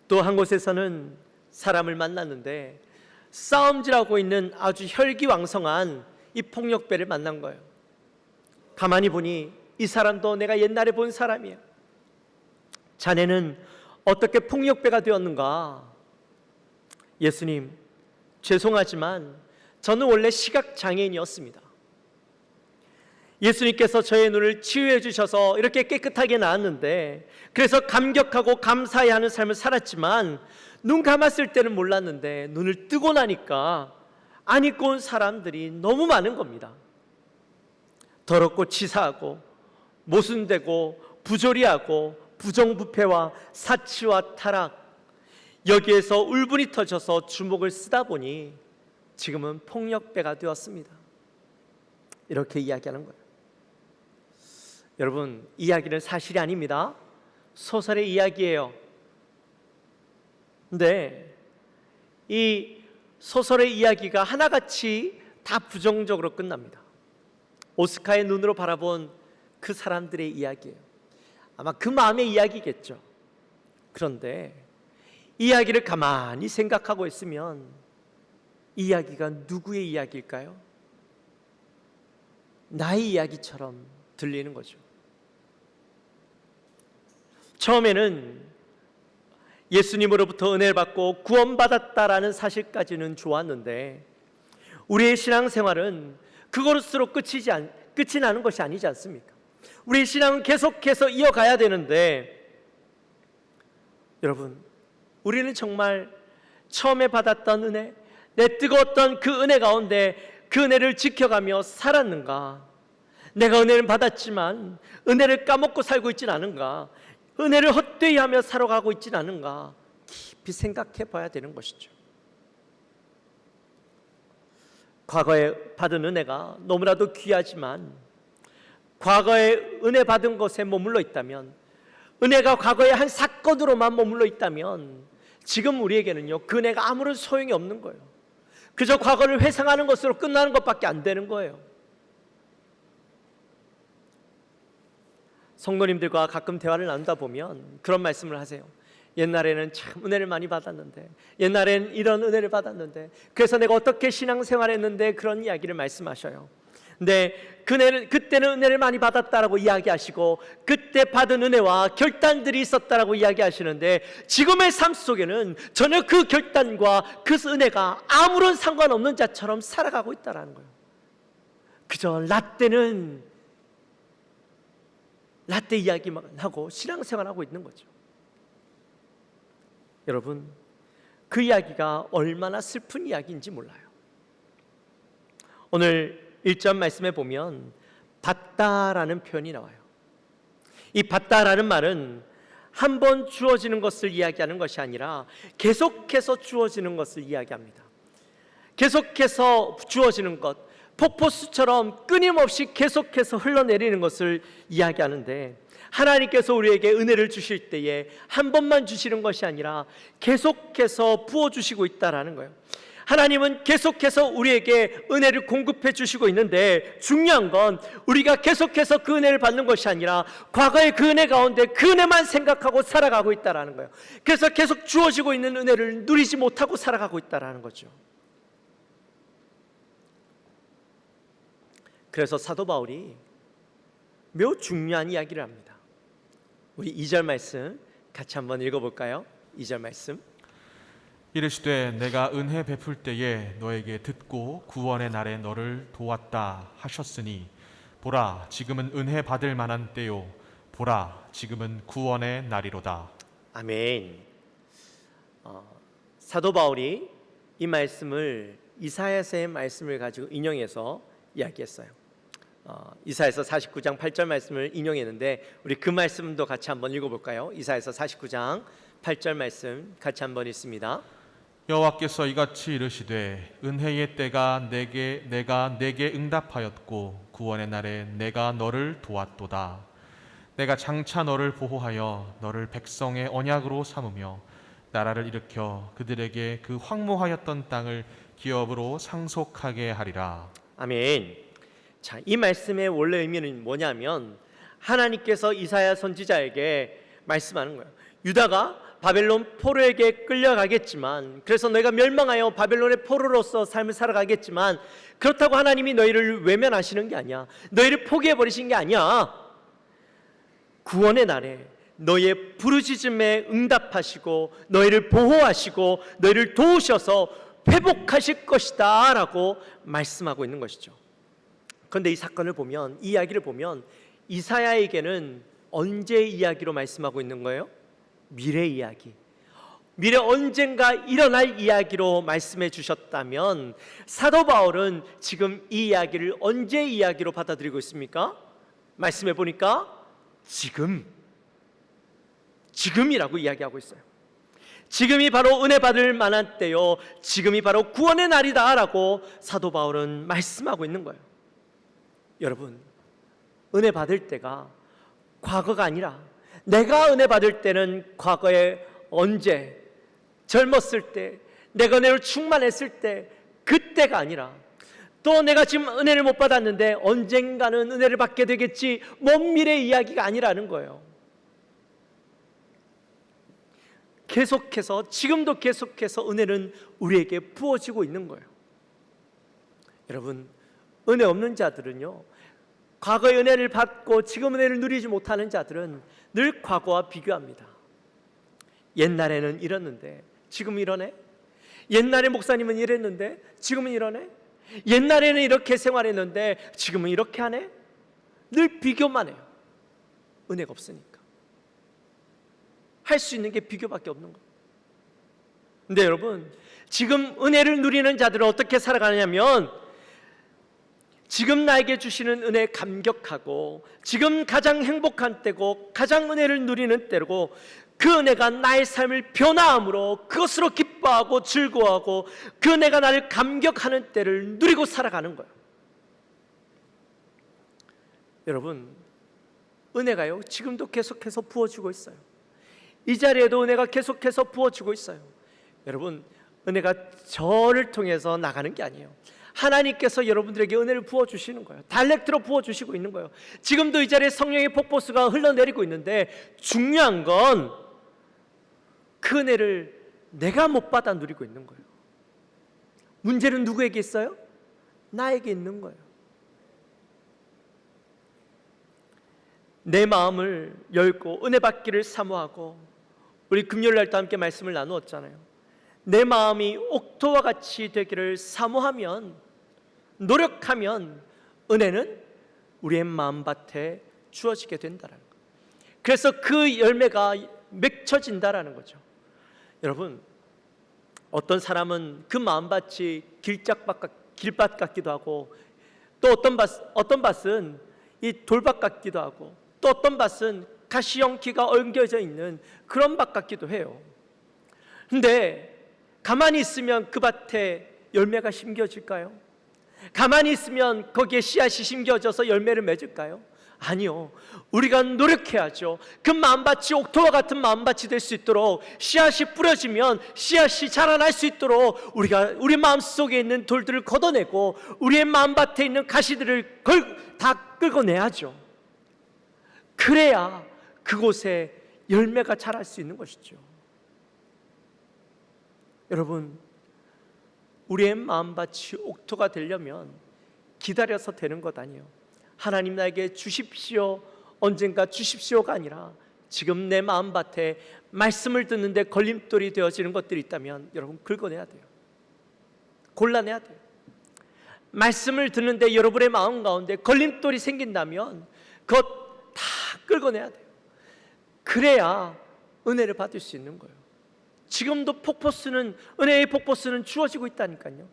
또 한 곳에서는 사람을 만났는데 싸움질하고 있는 아주 혈기왕성한 이 폭력배를 만난 거예요. 가만히 보니 이 사람도 내가 옛날에 본 사람이에요. 자네는 어떻게 폭력배가 되었는가? 예수님, 죄송하지만 저는 원래 시각장애인이었습니다. 예수님께서 저의 눈을 치유해 주셔서 이렇게 깨끗하게 나았는데, 그래서 감격하고 감사해야 하는 삶을 살았지만 눈 감았을 때는 몰랐는데 눈을 뜨고 나니까 안 입고 온 사람들이 너무 많은 겁니다. 더럽고 치사하고 모순되고 부조리하고 부정부패와 사치와 타락, 여기에서 울분이 터져서 주먹을 쓰다 보니 지금은 폭력배가 되었습니다. 이렇게 이야기하는 거예요. 여러분, 이야기는 사실이 아닙니다. 소설의 이야기예요. 근데 이 소설의 이야기가 하나같이 다 부정적으로 끝납니다. 오스카의 눈으로 바라본 그 사람들의 이야기예요. 아마 그 마음의 이야기겠죠. 그런데 이야기를 가만히 생각하고 있으면 이 이야기가 누구의 이야기일까요? 나의 이야기처럼 들리는 거죠. 처음에는 예수님으로부터 은혜를 받고 구원받았다라는 사실까지는 좋았는데 우리의 신앙생활은 그것으로 끝이 나는 것이 아니지 않습니까? 우리의 신앙은 계속해서 이어가야 되는데, 여러분, 우리는 정말 처음에 받았던 은혜, 내 뜨거웠던 그 은혜 가운데 그 은혜를 지켜가며 살았는가? 내가 은혜를 받았지만 은혜를 까먹고 살고 있지는 않은가? 은혜를 헛되이 하며 살아가고 있지는 않은가? 깊이 생각해 봐야 되는 것이죠. 과거에 받은 은혜가 너무나도 귀하지만 과거에 은혜 받은 것에 머물러 있다면, 은혜가 과거의 한 사건으로만 머물러 있다면 지금 우리에게는요, 그 은혜가 아무런 소용이 없는 거예요. 그저 과거를 회상하는 것으로 끝나는 것밖에 안 되는 거예요. 성도님들과 가끔 대화를 나누다 보면 그런 말씀을 하세요. 옛날에는 참 은혜를 많이 받았는데, 옛날에는 이런 은혜를 받았는데, 그래서 내가 어떻게 신앙생활했는데, 그런 이야기를 말씀하셔요. 근데 그때는 은혜를 많이 받았다라고 이야기하시고 그때 받은 은혜와 결단들이 있었다라고 이야기하시는데, 지금의 삶 속에는 전혀 그 결단과 그 은혜가 아무런 상관없는 자처럼 살아가고 있다라는 거예요. 그저 라떼 이야기만 하고 신앙생활하고 있는 거죠. 여러분, 그 이야기가 얼마나 슬픈 이야기인지 몰라요. 오늘 1절 말씀에 보면 받다라는 표현이 나와요. 이 받다라는 말은 한 번 주어지는 것을 이야기하는 것이 아니라 계속해서 주어지는 것을 이야기합니다. 계속해서 주어지는 것, 폭포수처럼 끊임없이 계속해서 흘러내리는 것을 이야기하는데, 하나님께서 우리에게 은혜를 주실 때에 한 번만 주시는 것이 아니라 계속해서 부어주시고 있다라는 거예요. 하나님은 계속해서 우리에게 은혜를 공급해 주시고 있는데, 중요한 건 우리가 계속해서 그 은혜를 받는 것이 아니라 과거의 그 은혜 가운데 그 은혜만 생각하고 살아가고 있다라는 거예요. 그래서 계속 주어지고 있는 은혜를 누리지 못하고 살아가고 있다라는 거죠. 그래서 사도 바울이 매우 중요한 이야기를 합니다. 우리 2절 말씀 같이 한번 읽어볼까요? 2절 말씀. 이르시되 내가 은혜 베풀 때에 너에게 듣고 구원의 날에 너를 도왔다 하셨으니 보라 지금은 은혜 받을 만한 때요 보라 지금은 구원의 날이로다. 아멘. 사도 바울이 이 말씀을 이사야서의 말씀을 가지고 인용해서 이야기했어요. 이사야서 49장 8절 말씀을 인용했는데 우리 그 말씀도 같이 한번 읽어볼까요? 이사야서 49장 8절 말씀 같이 한번 읽습니다. 여호와께서 이같이 이르시되 은혜의 때가 내가 내게 응답하였고 구원의 날에 내가 너를 도왔도다. 내가 장차 너를 보호하여 너를 백성의 언약으로 삼으며 나라를 일으켜 그들에게 그 황무하였던 땅을 기업으로 상속하게 하리라. 아멘. 자, 이 말씀의 원래 의미는 뭐냐면 하나님께서 이사야 선지자에게 말씀하는 거예요. 유다가 바벨론 포로에게 끌려가겠지만, 그래서 너희가 멸망하여 바벨론의 포로로서 삶을 살아가겠지만, 그렇다고 하나님이 너희를 외면하시는 게 아니야. 너희를 포기해 버리신 게 아니야. 구원의 날에 너희의 부르짖음에 응답하시고 너희를 보호하시고 너희를 도우셔서 회복하실 것이다 라고 말씀하고 있는 것이죠. 그런데 이 사건을 보면, 이 이야기를 보면 이사야에게는 언제 이야기로 말씀하고 있는 거예요? 미래 이야기, 미래 언젠가 일어날 이야기로 말씀해 주셨다면 사도 바울은 지금 이 이야기를 언제 이야기로 받아들이고 있습니까? 말씀해 보니까 지금이라고 이야기하고 있어요. 지금이 바로 은혜 받을 만한 때요, 지금이 바로 구원의 날이다 라고 사도 바울은 말씀하고 있는 거예요. 여러분, 은혜 받을 때가 과거가 아니라, 내가 은혜 받을 때는 과거에 언제, 젊었을 때, 내가 은혜로 충만했을 때, 그때가 아니라, 또 내가 지금 은혜를 못 받았는데 언젠가는 은혜를 받게 되겠지, 먼 미래 이야기가 아니라는 거예요. 계속해서, 지금도 계속해서 은혜는 우리에게 부어지고 있는 거예요. 여러분, 은혜 없는 자들은요, 과거의 은혜를 받고 지금 은혜를 누리지 못하는 자들은 늘 과거와 비교합니다. 옛날에는 이랬는데 지금은 이러네? 옛날에 목사님은 이랬는데 지금은 이러네? 옛날에는 이렇게 생활했는데 지금은 이렇게 하네? 늘 비교만 해요. 은혜가 없으니까. 할 수 있는 게 비교밖에 없는 거예요. 근데 여러분, 지금 은혜를 누리는 자들은 어떻게 살아가냐면, 지금 나에게 주시는 은혜에 감격하고, 지금 가장 행복한 때고 가장 은혜를 누리는 때고, 그 은혜가 나의 삶을 변화함으로 그것으로 기뻐하고 즐거워하고 그 은혜가 나를 감격하는 때를 누리고 살아가는 거예요. 여러분, 은혜가요 지금도 계속해서 부어지고 있어요. 이 자리에도 은혜가 계속해서 부어지고 있어요. 여러분, 은혜가 저를 통해서 나가는 게 아니에요. 하나님께서 여러분들에게 은혜를 부어주시는 거예요. 다이렉트로 부어주시고 있는 거예요. 지금도 이 자리에 성령의 폭포수가 흘러내리고 있는데, 중요한 건 그 은혜를 내가 못 받아 누리고 있는 거예요. 문제는 누구에게 있어요? 나에게 있는 거예요. 내 마음을 열고 은혜 받기를 사모하고, 우리 금요일 날도 함께 말씀을 나누었잖아요. 내 마음이 옥토와 같이 되기를 사모하면, 노력하면 은혜는 우리의 마음밭에 주어지게 된다는 거예요. 그래서 그 열매가 맺혀진다라는 거죠. 여러분, 어떤 사람은 그 마음밭이 길밭 같기도 하고, 또 어떤 밭은 이 돌밭 같기도 하고, 또 어떤 밭은 가시형키가 엉겨져 있는 그런 밭 같기도 해요. 근데 가만히 있으면 그 밭에 열매가 심겨질까요? 가만히 있으면 거기에 씨앗이 심겨져서 열매를 맺을까요? 아니요. 우리가 노력해야죠. 그 마음밭이 옥토와 같은 마음밭이 될 수 있도록, 씨앗이 뿌려지면 씨앗이 자라날 수 있도록 우리가 우리 마음속에 있는 돌들을 걷어내고 우리의 마음밭에 있는 가시들을 다 긁어내야죠. 그래야 그곳에 열매가 자랄 수 있는 것이죠. 여러분, 우리의 마음밭이 옥토가 되려면 기다려서 되는 것 아니에요. 하나님 나에게 주십시오, 언젠가 주십시오가 아니라 지금 내 마음밭에 말씀을 듣는데 걸림돌이 되어지는 것들이 있다면 여러분 긁어내야 돼요. 골라내야 돼요. 말씀을 듣는데 여러분의 마음 가운데 걸림돌이 생긴다면 그것 다 긁어내야 돼요. 그래야 은혜를 받을 수 있는 거예요. 지금도 폭포수는, 은혜의 폭포수는 주어지고 있다니까요.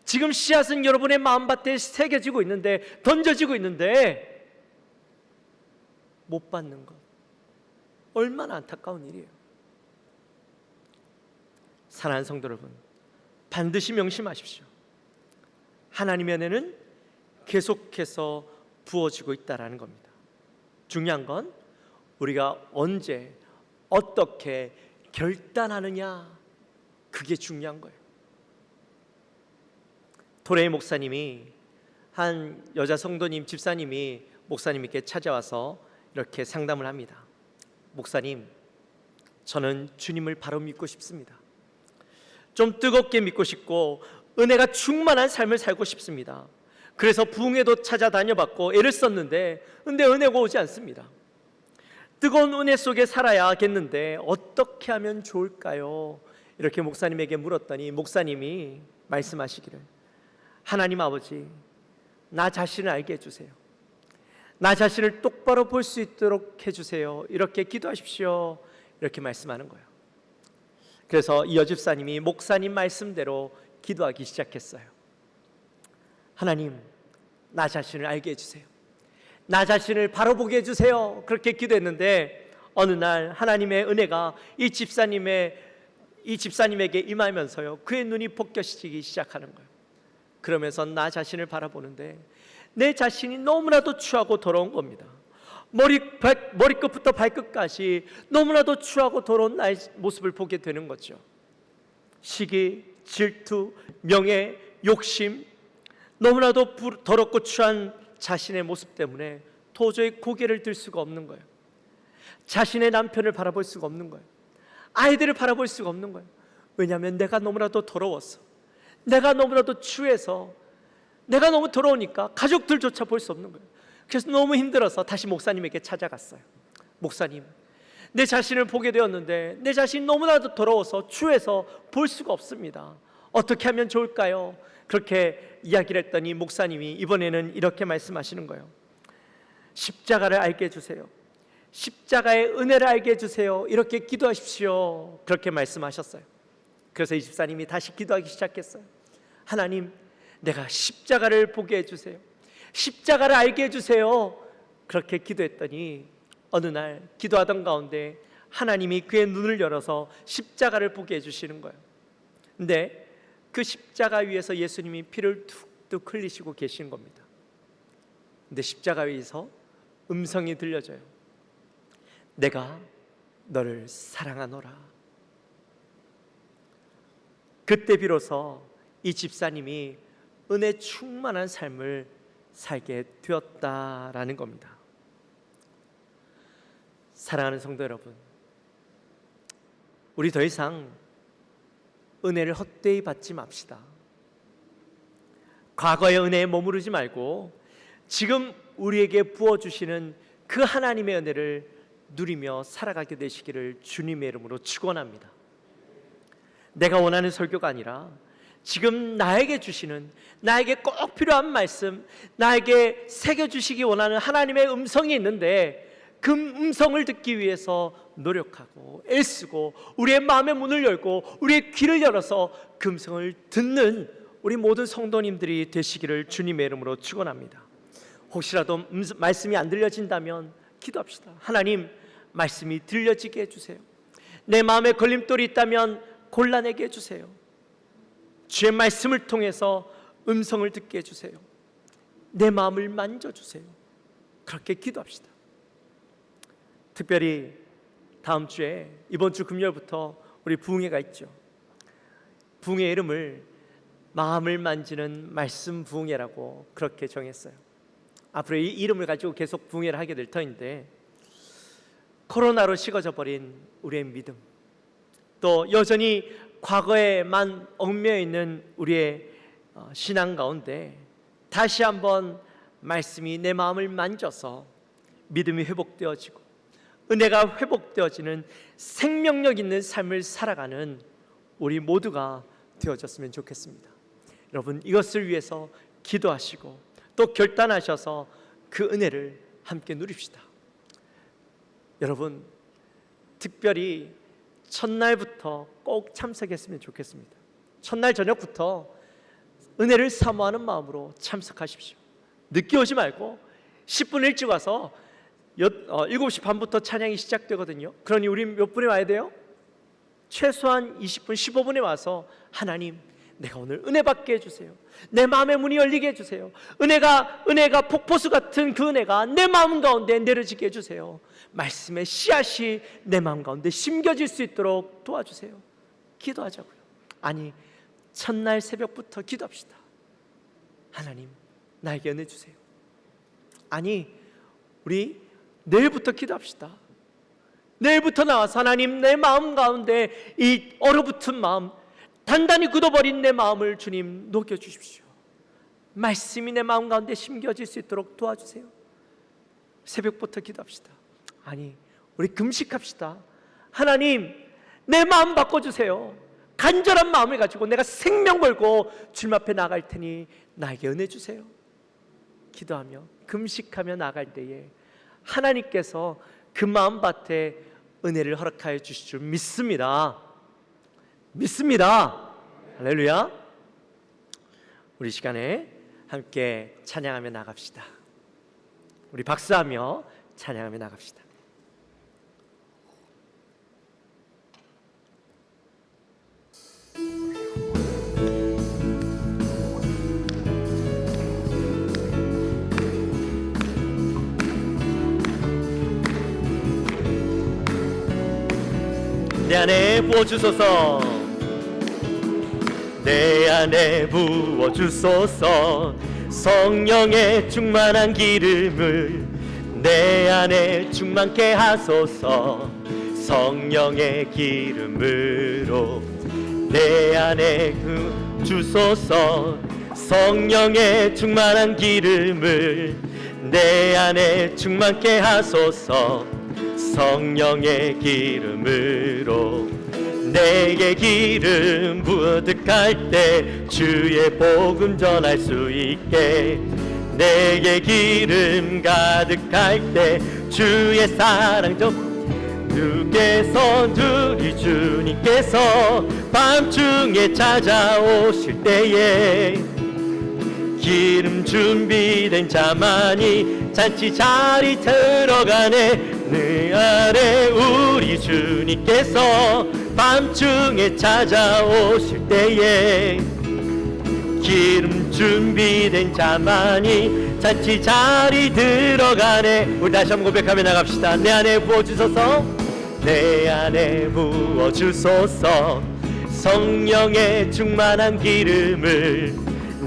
지금 씨앗은 여러분의 마음밭에 새겨지고 있는데, 던져지고 있는데 못 받는 것, 얼마나 안타까운 일이에요. 사랑하는 성도 여러분, 반드시 명심하십시오. 하나님의 은혜는 계속해서 부어지고 있다라는 겁니다. 중요한 건 우리가 언제 어떻게 결단하느냐, 그게 중요한 거예요. 도레이 목사님이, 한 여자 성도님 집사님이 목사님께 찾아와서 이렇게 상담을 합니다. 목사님, 저는 주님을 바로 믿고 싶습니다. 좀 뜨겁게 믿고 싶고 은혜가 충만한 삶을 살고 싶습니다. 그래서 부흥회도 찾아다녀봤고 애를 썼는데 근데 은혜가 오지 않습니다. 뜨거운 은혜 속에 살아야겠는데 어떻게 하면 좋을까요? 이렇게 목사님에게 물었더니 목사님이 말씀하시기를, 하나님 아버지, 나 자신을 알게 해주세요. 나 자신을 똑바로 볼 수 있도록 해주세요. 이렇게 기도하십시오. 이렇게 말씀하는 거예요. 그래서 이 여집사님이 목사님 말씀대로 기도하기 시작했어요. 하나님, 나 자신을 알게 해주세요. 나 자신을 바로 보게 해주세요. 그렇게 기도했는데 어느 날 하나님의 은혜가 이 집사님에게 임하면서요, 그의 눈이 벗겨지기 시작하는 거예요. 그러면서 나 자신을 바라보는데 내 자신이 너무나도 추하고 더러운 겁니다. 머리끝부터 발끝까지 너무나도 추하고 더러운 나의 모습을 보게 되는 거죠. 시기, 질투, 명예, 욕심, 너무나도 더럽고 추한 자신의 모습 때문에 도저히 고개를 들 수가 없는 거예요. 자신의 남편을 바라볼 수가 없는 거예요. 아이들을 바라볼 수가 없는 거예요. 왜냐하면 내가 너무나도 더러웠어. 내가 너무나도 추해서, 내가 너무 더러우니까 가족들조차 볼 수 없는 거예요. 그래서 너무 힘들어서 다시 목사님에게 찾아갔어요. 목사님, 내 자신을 보게 되었는데 내 자신이 너무나도 더러워서 추해서 볼 수가 없습니다. 어떻게 하면 좋을까요? 그렇게 이야기를 했더니 목사님이 이번에는 이렇게 말씀하시는 거예요. 십자가를 알게 해주세요. 십자가의 은혜를 알게 해주세요. 이렇게 기도하십시오. 그렇게 말씀하셨어요. 그래서 이 집사님이 다시 기도하기 시작했어요. 하나님, 내가 십자가를 보게 해주세요. 십자가를 알게 해주세요. 그렇게 기도했더니 어느 날 기도하던 가운데 하나님이 그의 눈을 열어서 십자가를 보게 해주시는 거예요. 근데 그 십자가 위에서 예수님이 피를 툭툭 흘리시고 계시는 겁니다. 근데 십자가 위에서 음성이 들려져요. 내가 너를 사랑하노라. 그때 비로소 이 집사님이 은혜 충만한 삶을 살게 되었다라는 겁니다. 사랑하는 성도 여러분, 우리 더 이상 은혜를 헛되이 받지 맙시다. 과거의 은혜에 머무르지 말고 지금 우리에게 부어주시는 그 하나님의 은혜를 누리며 살아가게 되시기를 주님의 이름으로 축원합니다. 내가 원하는 설교가 아니라 지금 나에게 주시는, 나에게 꼭 필요한 말씀, 나에게 새겨주시기 원하는 하나님의 음성이 있는데 그 음성을 듣기 위해서 노력하고 애쓰고 우리의 마음의 문을 열고 우리의 귀를 열어서 그 음성을 듣는 우리 모든 성도님들이 되시기를 주님의 이름으로 축원합니다. 혹시라도 말씀이 안 들려진다면 기도합시다. 하나님, 말씀이 들려지게 해주세요. 내 마음에 걸림돌이 있다면 골라내게 해주세요. 주의 말씀을 통해서 음성을 듣게 해주세요. 내 마음을 만져주세요. 그렇게 기도합시다. 특별히 다음 주에, 이번 주 금요일부터 우리 부흥회가 있죠. 부흥회 이름을 마음을 만지는 말씀 부흥회라고 그렇게 정했어요. 앞으로 이 이름을 가지고 계속 부흥회를 하게 될 터인데, 코로나로 식어져 버린 우리의 믿음, 또 여전히 과거에만 얽매여 있는 우리의 신앙 가운데 다시 한번 말씀이 내 마음을 만져서 믿음이 회복되어지고 은혜가 회복되어지는 생명력 있는 삶을 살아가는 우리 모두가 되어졌으면 좋겠습니다. 여러분, 이것을 위해서 기도하시고 또 결단하셔서 그 은혜를 함께 누립시다. 여러분, 특별히 첫날부터 꼭 참석했으면 좋겠습니다. 첫날 저녁부터 은혜를 사모하는 마음으로 참석하십시오. 늦게 오지 말고 10분 일찍 와서 7시 반부터 찬양이 시작되거든요. 그러니 우리 몇 분에 와야 돼요? 최소한 20분, 15분에 와서 하나님, 내가 오늘 은혜 받게 해주세요. 내 마음의 문이 열리게 해주세요. 은혜가 폭포수 같은 그 은혜가 내 마음 가운데 내려지게 해주세요. 말씀의 씨앗이 내 마음 가운데 심겨질 수 있도록 도와주세요. 기도하자고요. 아니, 첫날 새벽부터 기도합시다. 하나님, 나에게 은혜 주세요. 아니, 우리 내일부터 기도합시다. 내일부터 나와서 하나님, 내 마음 가운데 이 얼어붙은 마음, 단단히 굳어버린 내 마음을 주님 녹여주십시오. 말씀이 내 마음 가운데 심겨질 수 있도록 도와주세요. 새벽부터 기도합시다. 아니, 우리 금식합시다. 하나님, 내 마음 바꿔주세요. 간절한 마음을 가지고 내가 생명 걸고 주님 앞에 나갈 테니 나에게 은혜 주세요. 기도하며 금식하며 나갈 때에 하나님께서 그 마음밭에 은혜를 허락하여 주실 줄 믿습니다. 믿습니다. 할렐루야. 우리 시간에 함께 찬양하며 나갑시다. 우리 박수하며 찬양하며 나갑시다. 내 안에 부어주소서. 내 안에 부어주소서. 성령의 충만한 기름을 내 안에 충만케 하소서. 성령의 기름으로 내 안에 주소서. 성령의 충만한 기름을 내 안에 충만케 하소서. 성령의 기름으로 내게 기름 부어득할 때 주의 복음 전할 수 있게. 내게 기름 가득할 때 주의 사랑 좀 주께서 우리 주님께서 밤중에 찾아오실 때에 기름 준비된 자만이 잔치 자리 들어가네. 내 안에 우리 주님께서 밤중에 찾아오실 때에 기름 준비된 자만이 잔치 자리 들어가네. 우리 다시 한번 고백하며 나갑시다. 내 안에 부어주소서. 내 안에 부어주소서. 성령의 충만한 기름을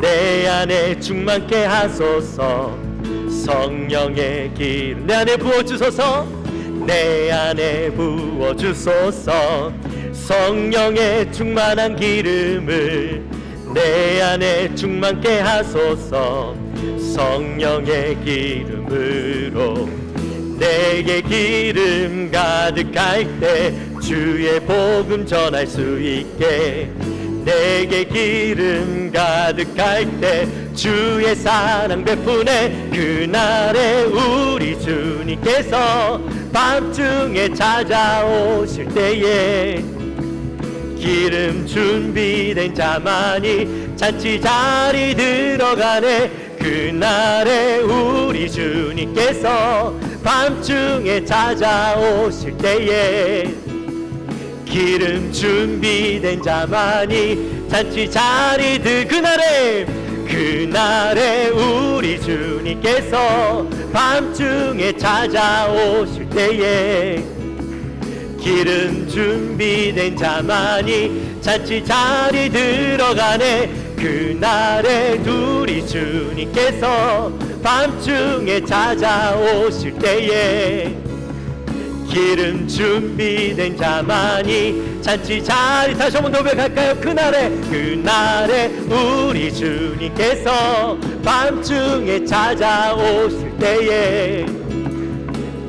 내 안에 충만케 하소서. 성령의 기름 내 안에 부어주소서. 내 안에 부어주소서. 성령의 충만한 기름을 내 안에 충만케 하소서. 성령의 기름으로 내게 기름 가득할 때 주의 복음 전할 수 있게. 내게 기름 가득할 때 주의 사랑 베푸네. 그날에 우리 주님께서 밤중에 찾아오실 때에 기름 준비된 자만이 잔치 자리 들어가네. 그날에 우리 주님께서 밤중에 찾아오실 때에 기름 준비된 자만이 잔치 자리 그날에 우리 주님께서 밤중에 찾아오실 때에 기름 준비된 자만이 잔치 자리 들어가네. 그날에 우리 주님께서 밤중에 찾아오실 때에 기름 준비된 자만이 잔치 자리 다시 한번 고백할까요? 그날에 우리 주님께서 밤중에 찾아오실 때에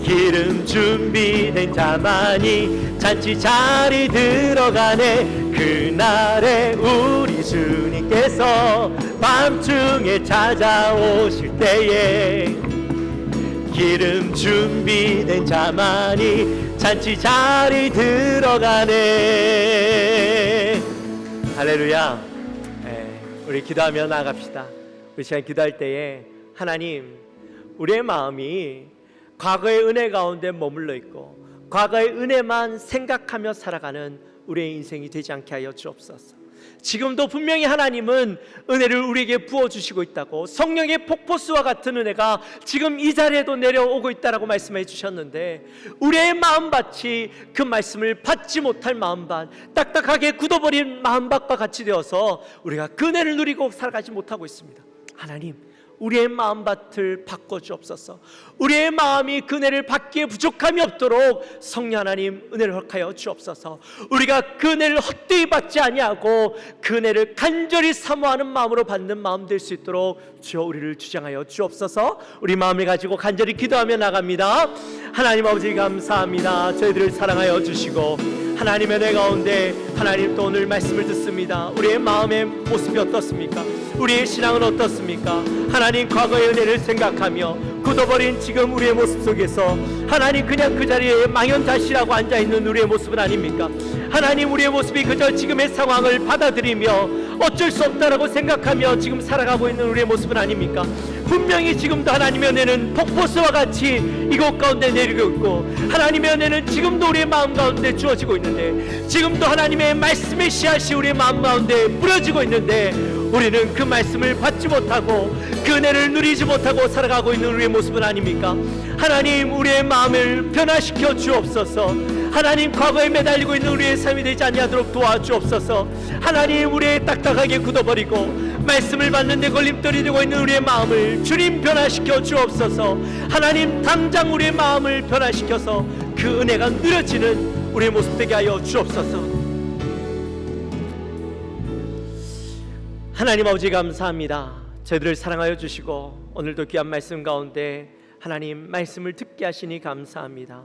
기름 준비된 자만이 잔치 자리 들어가네. 그날에 우리 주님께서 밤중에 찾아오실 때에 기름 준비된 자만이 잔치 자리 들어가네. 할렐루야. 우리 기도하며 나갑시다. 우리 시간 기도할 때에 하나님, 우리의 마음이 과거의 은혜 가운데 머물러 있고 과거의 은혜만 생각하며 살아가는 우리의 인생이 되지 않게 하여 주옵소서. 지금도 분명히 하나님은 은혜를 우리에게 부어주시고 있다고, 성령의 폭포수와 같은 은혜가 지금 이 자리에도 내려오고 있다고 말씀해 주셨는데, 우리의 마음밭이 그 말씀을 받지 못할 마음밭, 딱딱하게 굳어버린 마음밭과 같이 되어서 우리가 그 은혜를 누리고 살아가지 못하고 있습니다. 하나님, 우리의 마음밭을 바꿔주옵소서. 우리의 마음이 그 은혜를 받기에 부족함이 없도록 성령 하나님 은혜를 허락하여 주옵소서. 우리가 그 은혜를 헛되이 받지 아니하고 그 은혜를 간절히 사모하는 마음으로 받는 마음 될 수 있도록 주여 우리를 주장하여 주옵소서. 우리 마음을 가지고 간절히 기도하며 나갑니다. 하나님 아버지 감사합니다. 저희들을 사랑하여 주시고 하나님의 은혜 가운데 하나님 또 오늘 말씀을 듣습니다. 우리의 마음의 모습이 어떻습니까? 우리의 신앙은 어떻습니까? 하나님, 과거의 은혜를 생각하며 굳어버린 지금 우리의 모습 속에서 하나님, 그냥 그 자리에 망연자실하고 앉아있는 우리의 모습은 아닙니까? 하나님, 우리의 모습이 그저 지금의 상황을 받아들이며 어쩔 수 없다라고 생각하며 지금 살아가고 있는 우리의 모습은 아닙니까? 분명히 지금도 하나님의 은혜는 폭포수와 같이 이곳 가운데 내리고 있고, 하나님의 은혜는 지금도 우리의 마음 가운데 주어지고 있는데, 지금도 하나님의 말씀의 씨앗이 우리의 마음 가운데 뿌려지고 있는데, 우리는 그 말씀을 받지 못하고 그 은혜를 누리지 못하고 살아가고 있는 우리의 모습은 아닙니까? 하나님, 우리의 마음을 변화시켜 주옵소서. 하나님, 과거에 매달리고 있는 우리의 삶이 되지 아니하도록 도와주옵소서. 하나님, 우리의 딱딱하게 굳어버리고 말씀을 받는데 걸림돌이 되고 있는 우리의 마음을 주님 변화시켜 주옵소서. 하나님, 당장 우리의 마음을 변화시켜서 그 은혜가 누려지는 우리의 모습 되게 하여 주옵소서. 하나님 아버지 감사합니다. 저희들을 사랑하여 주시고 오늘도 귀한 말씀 가운데 하나님 말씀을 듣게 하시니 감사합니다.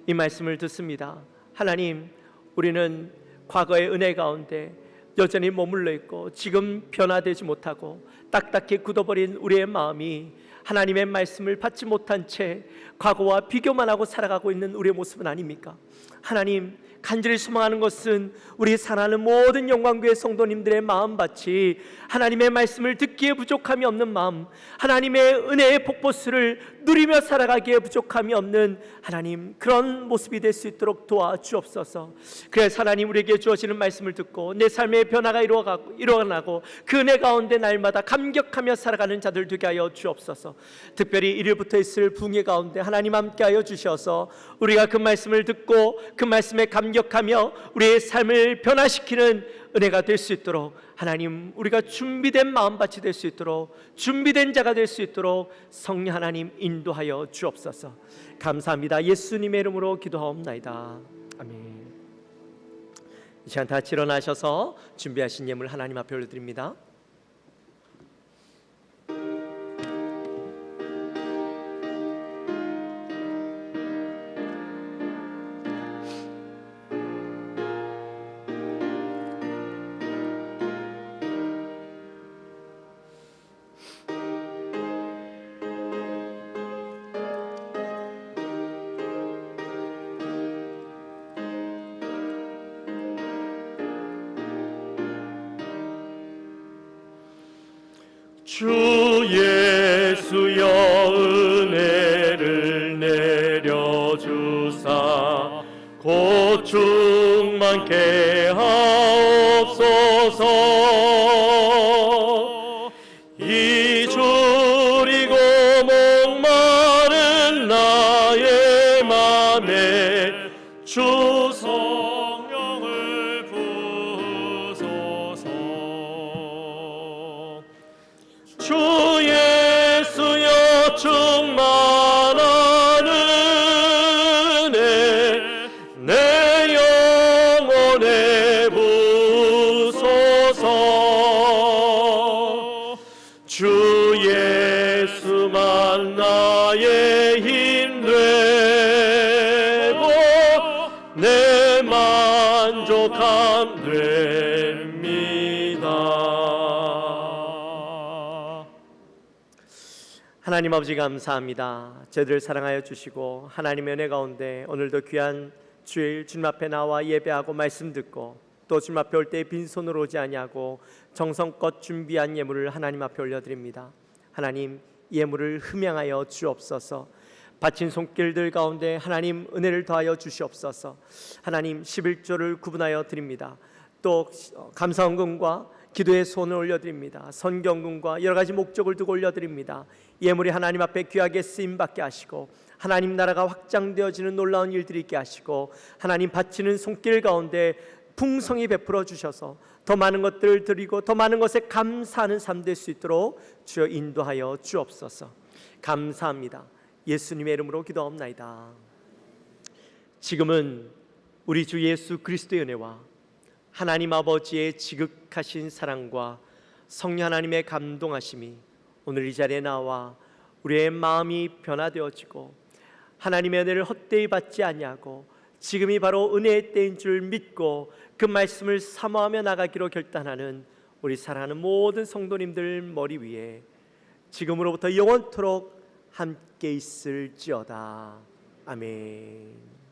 이 말씀을 듣습니다. 하나님, 우리는 과거의 은혜 가운데 여전히 머물러 있고 지금 변화되지 못하고 딱딱히 굳어버린 우리의 마음이 하나님의 말씀을 받지 못한 채 과거와 비교만 하고 살아가고 있는 우리의 모습은 아닙니까? 하나님, 간절히 소망하는 것은 우리 사랑하는 모든 영광교회 성도님들의 마음밭이 하나님의 말씀을 듣기에 부족함이 없는 마음, 하나님의 은혜의 폭포수를 누리며 살아가기에 부족함이 없는 하나님, 그런 모습이 될 수 있도록 도와주옵소서. 그래서 하나님, 우리에게 주어지는 말씀을 듣고 내 삶의 변화가 일어나고 그 은혜 가운데 날마다 감격하며 살아가는 자들 되게 하여 주옵소서. 특별히 이일부터 있을 붕괴 가운데 하나님 함께 하여 주셔서 우리가 그 말씀을 듣고 그 말씀에 감격하며 우리의 삶을 변화시키는 은혜가 될 수 있도록 하나님, 우리가 준비된 마음밭이 될 수 있도록, 준비된 자가 될 수 있도록 성령 하나님 인도하여 주옵소서. 감사합니다. 예수님의 이름으로 기도하옵나이다. 아멘. 이 시간 다 같이 일어나셔서 준비하신 예물 하나님 앞에 올려드립니다. 주 예수여 은혜를 내려주사 곧 충만케 하옵소서. 이주리고 목마른 나의 맘에 주 성령을 부으소서. 주 예수여 충만한 은혜 내 영혼에 부소서. 주 예수만 나의 힘 되소서. 감사드립니다. 하나님 아버지 감사합니다. 저희들을 사랑하여 주시고 하나님의 은혜 가운데 오늘도 귀한 주일 주님 앞에 나와 예배하고 말씀 듣고 또 주님 앞에 올 때 빈손으로 오지 아니하고 정성껏 준비한 예물을 하나님 앞에 올려드립니다. 하나님 예물을 흠양하여 주옵소서. 바친 손길들 가운데 하나님 은혜를 더하여 주시옵소서. 하나님 11조를 구분하여 드립니다. 또 감사헌금과 기도의 손을 올려드립니다. 선경금과 여러 가지 목적을 두고 올려드립니다. 예물이 하나님 앞에 귀하게 쓰임받게 하시고 하나님 나라가 확장되어지는 놀라운 일들이 있게 하시고 하나님 바치는 손길 가운데 풍성히 베풀어 주셔서 더 많은 것들을 드리고 더 많은 것에 감사하는 삶 될 수 있도록 주여 인도하여 주옵소서. 감사합니다. 예수님의 이름으로 기도하옵나이다. 지금은 우리 주 예수 그리스도의 은혜와 하나님 아버지의 지극하신 사랑과 성령 하나님의 감동하심이 오늘 이 자리에 나와 우리의 마음이 변화되어지고 하나님의 은혜를 헛되이 받지 아니하고 지금이 바로 은혜의 때인 줄 믿고 그 말씀을 사모하며 나가기로 결단하는 우리 사랑하는 모든 성도님들 머리 위에 지금으로부터 영원토록 함께 있을지어다. 아멘.